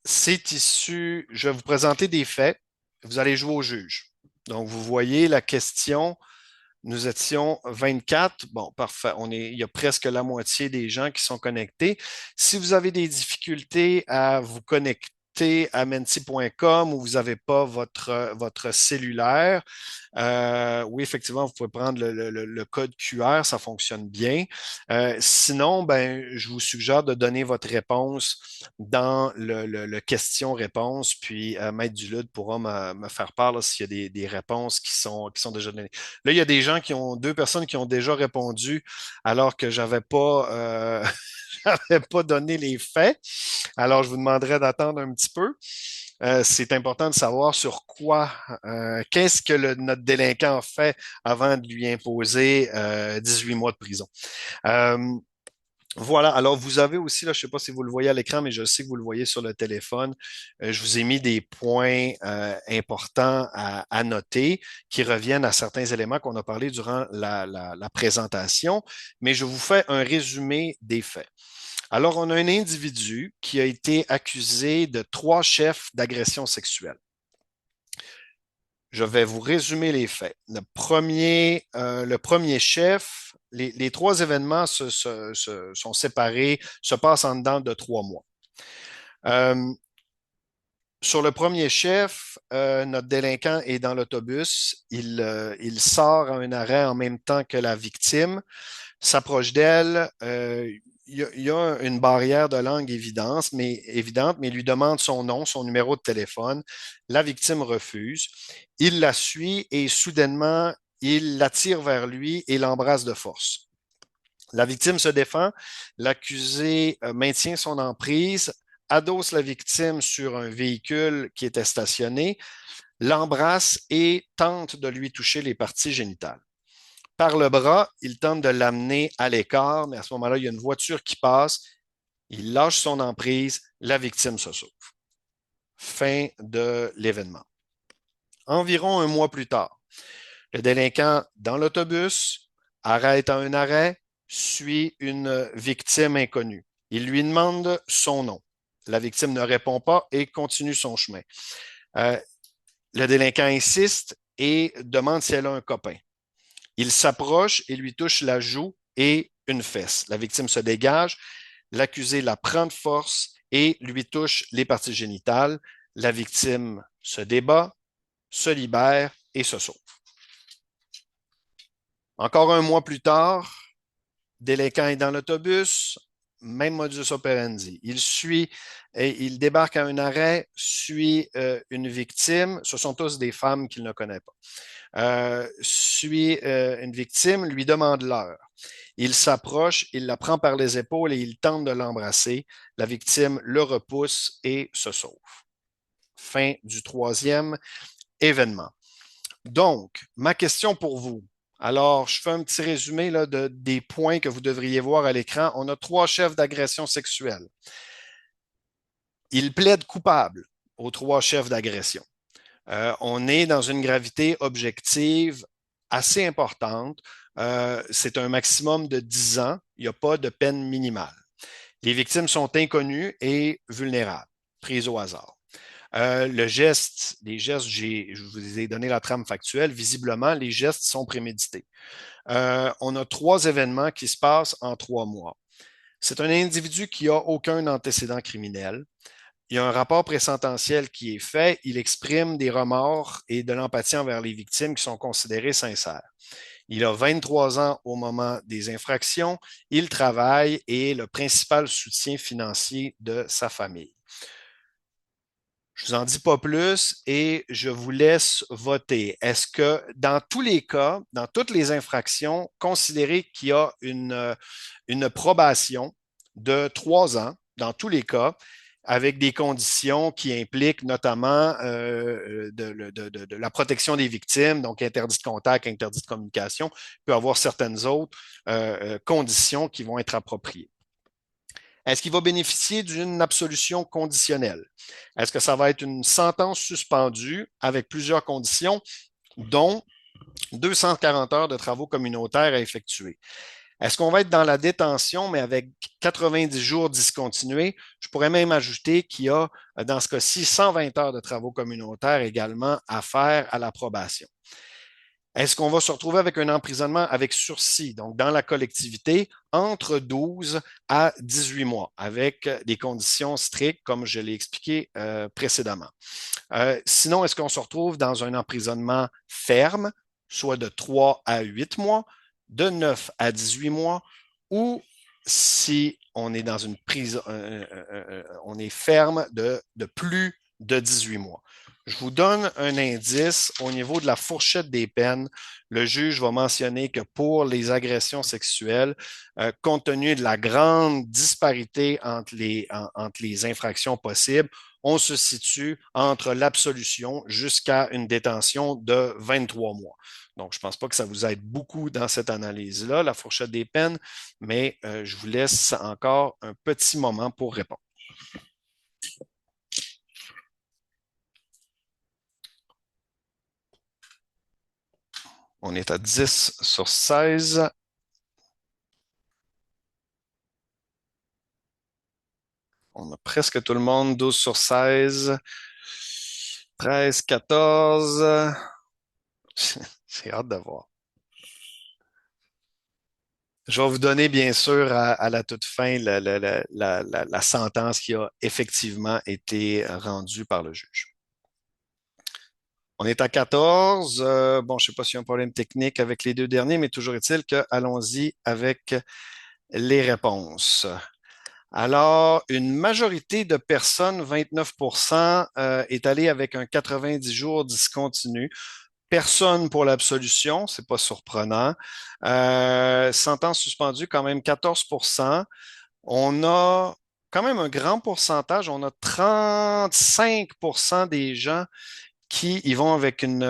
Speaker 2: c'est issu, je vais vous présenter des faits. Vous allez jouer au juge. Donc, vous voyez la question. Nous étions 24. Bon, parfait. Il y a presque la moitié des gens qui sont connectés. Si vous avez des difficultés à vous connecter à menti.com ou vous n'avez pas votre cellulaire, oui, effectivement, vous pouvez prendre le code QR, ça fonctionne bien. Sinon, ben, je vous suggère de donner votre réponse dans le question-réponse, puis Maître Dulude pourra me faire part là, s'il y a des réponses qui sont déjà données. Là, il y a des gens deux personnes qui ont déjà répondu alors que j'avais pas donné les faits. Alors, je vous demanderai d'attendre un petit peu. C'est important de savoir sur quoi, qu'est-ce que notre délinquant fait avant de lui imposer 18 mois de prison. Euh, voilà, alors vous avez aussi, là, je ne sais pas si vous le voyez à l'écran, mais je sais que vous le voyez sur le téléphone. Je vous ai mis des points importants à noter qui reviennent à certains éléments qu'on a parlé durant la présentation, mais je vous fais un résumé des faits. Alors, on a un individu qui a été accusé de 3 chefs d'agression sexuelle. Je vais vous résumer les faits. Le premier chef, les 3 événements sont séparés, se passent en dedans de 3 mois. Euh, sur le premier chef, notre délinquant est dans l'autobus. Il sort à un arrêt en même temps que la victime, s'approche d'elle. Il y a une barrière de langue évidente, mais il lui demande son nom, son numéro de téléphone. La victime refuse. Il la suit et soudainement, il l'attire vers lui et l'embrasse de force. La victime se défend. L'accusé maintient son emprise, adosse la victime sur un véhicule qui était stationné, l'embrasse et tente de lui toucher les parties génitales. Par le bras, il tente de l'amener à l'écart, mais à ce moment-là, il y a une voiture qui passe. Il lâche son emprise, la victime se sauve. Fin de l'événement. Environ un mois plus tard, le délinquant dans l'autobus arrête à un arrêt, suit une victime inconnue. Il lui demande son nom. La victime ne répond pas et continue son chemin. Euh, le délinquant insiste et demande si elle a un copain. Il s'approche et lui touche la joue et une fesse. La victime se dégage. L'accusé la prend de force et lui touche les parties génitales. La victime se débat, se libère et se sauve. Encore un mois plus tard, délinquant est dans l'autobus, même modus operandi. Il suit et il débarque à un arrêt, suit une victime. Ce sont tous des femmes qu'il ne connaît pas. Suit une victime, lui demande l'heure. Il s'approche, il la prend par les épaules et il tente de l'embrasser. La victime le repousse et se sauve. Fin du 3e événement. Donc, ma question pour vous. Alors, je fais un petit résumé là, des points que vous devriez voir à l'écran. On a 3 chefs d'agression sexuelle. Ils plaident coupables aux 3 chefs d'agression. On est dans une gravité objective assez importante. C'est un maximum de 10 ans. Il n'y a pas de peine minimale. Les victimes sont inconnues et vulnérables, prises au hasard. Les gestes, je vous ai donné la trame factuelle. Visiblement, les gestes sont prémédités. On a 3 événements qui se passent en 3 mois. C'est un individu qui n'a aucun antécédent criminel. Il y a un rapport présententiel qui est fait. Il exprime des remords et de l'empathie envers les victimes qui sont considérées sincères. Il a 23 ans au moment des infractions. Il travaille et est le principal soutien financier de sa famille. Je vous en dis pas plus et je vous laisse voter. Est-ce que dans tous les cas, dans toutes les infractions, considérez qu'il y a une probation de 3 ans, dans tous les cas, avec des conditions qui impliquent notamment de la protection des victimes, donc interdit de contact, interdit de communication, il peut y avoir certaines autres conditions qui vont être appropriées. Est-ce qu'il va bénéficier d'une absolution conditionnelle? Est-ce que ça va être une sentence suspendue avec plusieurs conditions, dont 240 heures de travaux communautaires à effectuer? Est-ce qu'on va être dans la détention, mais avec 90 jours discontinués? Je pourrais même ajouter qu'il y a, dans ce cas-ci, 120 heures de travaux communautaires également à faire à l'approbation. Est-ce qu'on va se retrouver avec un emprisonnement avec sursis, donc dans la collectivité, entre 12 à 18 mois, avec des conditions strictes, comme je l'ai expliqué précédemment? Sinon, est-ce qu'on se retrouve dans un emprisonnement ferme, soit de 3 à 8 mois, de 9 à 18 mois, ou si on est dans une prison, on est ferme de plus de 18 mois? Je vous donne un indice au niveau de la fourchette des peines. Le juge va mentionner que pour les agressions sexuelles, compte tenu de la grande disparité entre les infractions possibles, on se situe entre l'absolution jusqu'à une détention de 23 mois. Donc, je ne pense pas que ça vous aide beaucoup dans cette analyse-là, la fourchette des peines, mais je vous laisse encore un petit moment pour répondre. On est à 10 sur 16. On a presque tout le monde, 12 sur 16. 13, 14. J'ai hâte de voir. Je vais vous donner, bien sûr, à la toute fin, la sentence qui a effectivement été rendue par le juge. On est à 14. Bon, je ne sais pas s'il y a un problème technique avec les deux derniers, mais toujours est-il que allons-y avec les réponses. Alors, une majorité de personnes, 29 est allée avec un 90 jours discontinu. Personne pour l'absolution, c'est pas surprenant. Sentence suspendue, quand même 14. On a quand même un grand pourcentage. On a 35 des gens qui y vont avec une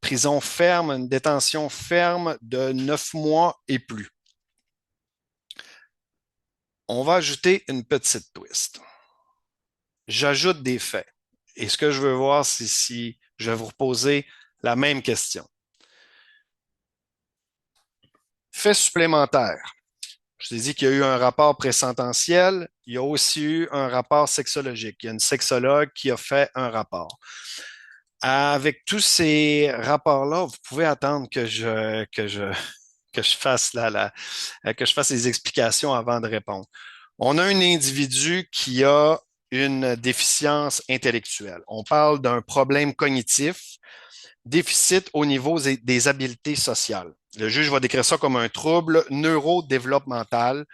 Speaker 2: prison ferme, une détention ferme de 9 mois et plus. On va ajouter une petite twist. J'ajoute des faits. Et ce que je veux voir, c'est si je vais vous reposer la même question. Fait supplémentaire. Je t'ai dit qu'il y a eu un rapport présententiel. Il y a aussi eu un rapport sexologique. Il y a une sexologue qui a fait un rapport. Avec tous ces rapports-là, vous pouvez attendre que je fasse que je fasse les explications avant de répondre. On a un individu qui a une déficience intellectuelle. On parle d'un problème cognitif, déficit au niveau des habiletés sociales. Le juge va décrire ça comme un trouble neurodéveloppemental,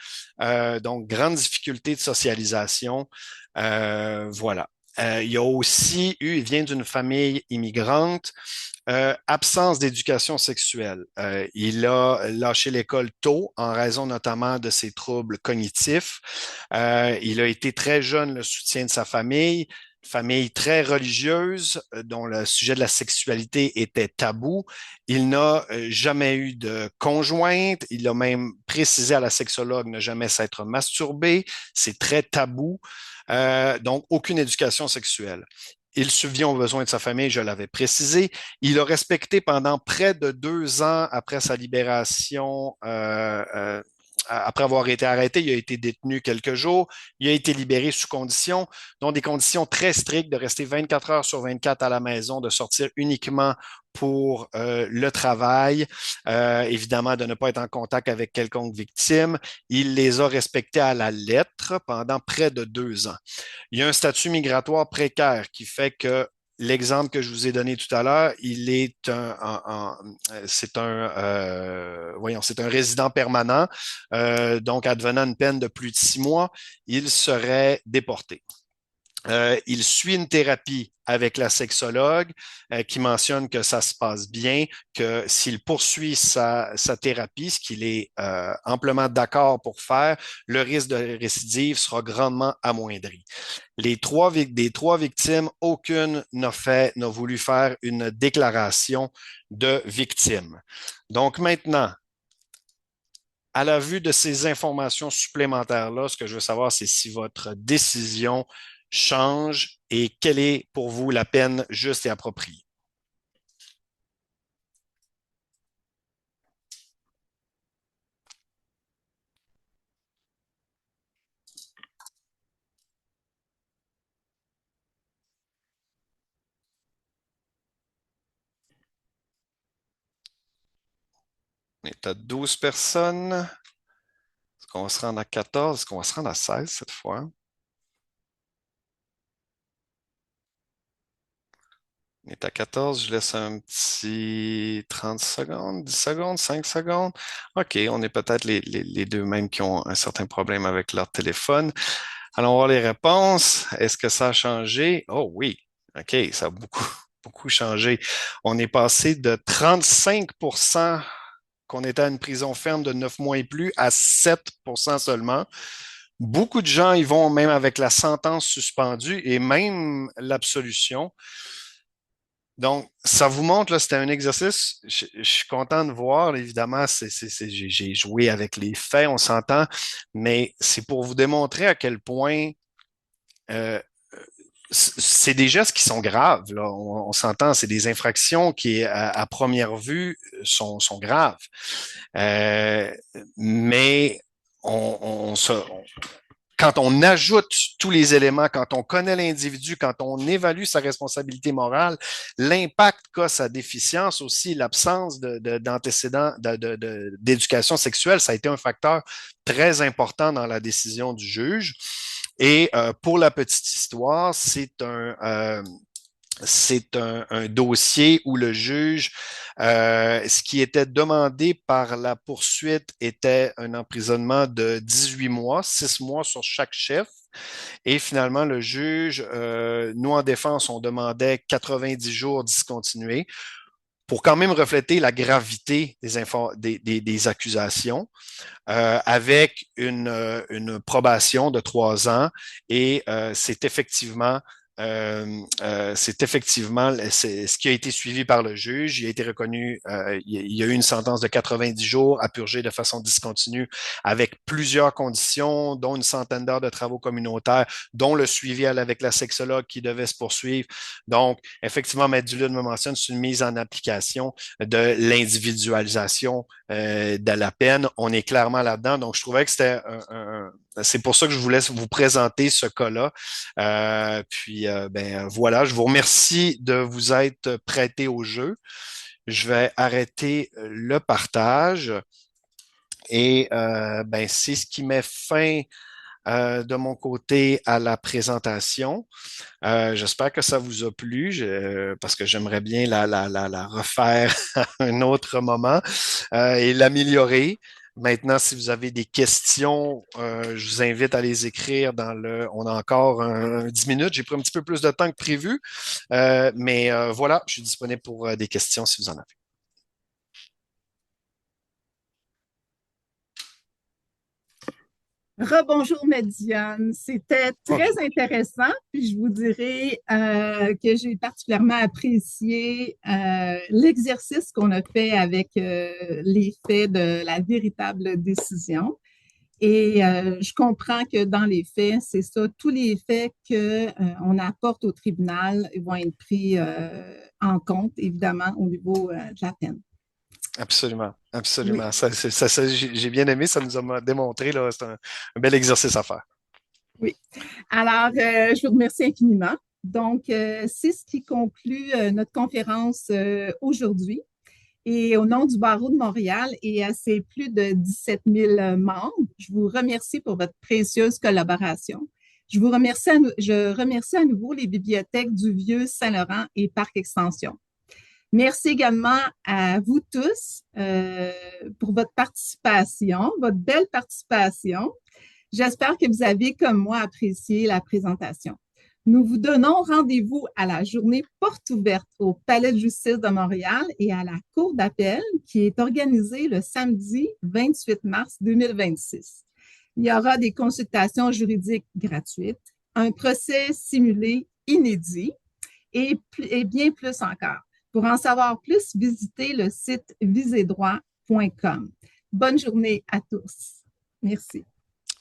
Speaker 2: donc grande difficulté de socialisation. Voilà. Il y a aussi eu, il vient d'une famille immigrante, absence d'éducation sexuelle. Il a lâché l'école tôt en raison notamment de ses troubles cognitifs. Il a été très jeune le soutien de sa famille très religieuse dont le sujet de la sexualité était tabou. Il n'a jamais eu de conjointe. Il a même précisé à la sexologue ne jamais s'être masturbé. C'est très tabou. Donc, aucune éducation sexuelle. Il subvient aux besoins de sa famille, je l'avais précisé. Il a respecté pendant près de 2 ans après sa libération, après avoir été arrêté, il a été détenu quelques jours. Il a été libéré sous conditions, dont des conditions très strictes de rester 24 heures sur 24 à la maison, de sortir uniquement pour le travail, évidemment de ne pas être en contact avec quelconque victime. Il les a respectés à la lettre pendant près de 2 ans. Il y a un statut migratoire précaire qui fait que l'exemple que je vous ai donné tout à l'heure, c'est un résident permanent, donc advenant une peine de plus de 6 mois, il serait déporté. Il suit une thérapie avec la sexologue qui mentionne que ça se passe bien, que s'il poursuit sa thérapie, ce qu'il est amplement d'accord pour faire, le risque de récidive sera grandement amoindri. Des trois victimes, aucune n'a voulu faire une déclaration de victime. Donc maintenant, à la vue de ces informations supplémentaires-là, ce que je veux savoir, c'est si votre décision change et quelle est pour vous la peine juste et appropriée. On est à 12 personnes. Est-ce qu'on va se rendre à 14? Est-ce qu'on va se rendre à 16 cette fois? On est à 14. Je laisse un petit 30 secondes, 10 secondes, 5 secondes. OK, on est peut-être les deux mêmes qui ont un certain problème avec leur téléphone. Allons voir les réponses. Est-ce que ça a changé? Oh oui. OK, ça a beaucoup, beaucoup changé. On est passé de 35% qu'on était à une prison ferme de 9 mois et plus à 7% seulement. Beaucoup de gens y vont même avec la sentence suspendue et même l'absolution. Donc, ça vous montre, là, c'était un exercice. Je suis content de voir, évidemment, j'ai joué avec les faits, on s'entend, mais c'est pour vous démontrer à quel point euh, c'est des gestes qui sont graves, là. On s'entend, c'est des infractions qui, à première vue, sont graves. Euh, mais on se, quand on ajoute tous les éléments, quand on connaît l'individu, quand on évalue sa responsabilité morale, l'impact qu'a sa déficience aussi, l'absence d'antécédents d'éducation sexuelle, ça a été un facteur très important dans la décision du juge. Et pour la petite histoire, c'est un dossier où le juge, ce qui était demandé par la poursuite était un emprisonnement de 18 mois, 6 mois sur chaque chef. Et finalement, le juge, nous en défense, on demandait 90 jours discontinués pour quand même refléter la gravité des accusations, avec une probation de 3 ans. Et c'est effectivement ce qui a été suivi par le juge. Il a été reconnu, il y a eu une sentence de 90 jours à purger de façon discontinue avec plusieurs conditions, dont une centaine d'heures de travaux communautaires, dont le suivi avec la sexologue qui devait se poursuivre. Donc, effectivement, Maître Duluth me mentionne, c'est une mise en application de l'individualisation de la peine. On est clairement là-dedans. Donc, je trouvais que c'était c'est pour ça que je voulais vous présenter ce cas-là. Ben voilà, je vous remercie de vous être prêté au jeu. Je vais arrêter le partage et ben, c'est ce qui met fin de mon côté à la présentation. J'espère que ça vous a plu parce que j'aimerais bien la refaire à un autre moment et l'améliorer. Maintenant, si vous avez des questions, je vous invite à les écrire on a encore 10 minutes. J'ai pris un petit peu plus de temps que prévu, mais voilà, je suis disponible pour des questions si vous en avez.
Speaker 1: Rebonjour, Médiane. C'était très
Speaker 2: Bonjour.
Speaker 1: intéressant. Puis je vous dirais que j'ai particulièrement apprécié l'exercice qu'on a fait avec les faits de la véritable décision. Et je comprends que dans les faits, c'est ça, tous les faits qu'on apporte au tribunal vont être pris en compte, évidemment, au niveau de la peine.
Speaker 2: Absolument,
Speaker 1: Oui.
Speaker 2: absolument. J'ai bien aimé, ça nous a démontré, là, c'est un bel exercice à faire.
Speaker 1: Oui. Alors, je vous remercie infiniment. Donc, c'est ce qui conclut notre conférence aujourd'hui. Et au nom du Barreau de Montréal et à ses plus de 17 000 membres, je vous remercie pour votre précieuse collaboration. Je remercie à nouveau les bibliothèques du Vieux Saint-Laurent et Parc Extension. Merci également à vous tous pour votre participation, votre belle participation. J'espère que vous avez, comme moi, apprécié la présentation. Nous vous donnons rendez-vous à la journée porte ouverte au Palais de justice de Montréal et à la Cour d'appel qui est organisée le samedi 28 mars 2026. Il y aura des consultations juridiques gratuites, un procès simulé inédit et bien plus encore. Pour en savoir plus, visitez le site visedroit.com. Bonne journée à tous. Merci.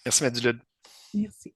Speaker 2: Merci, Madeleine.
Speaker 1: Merci.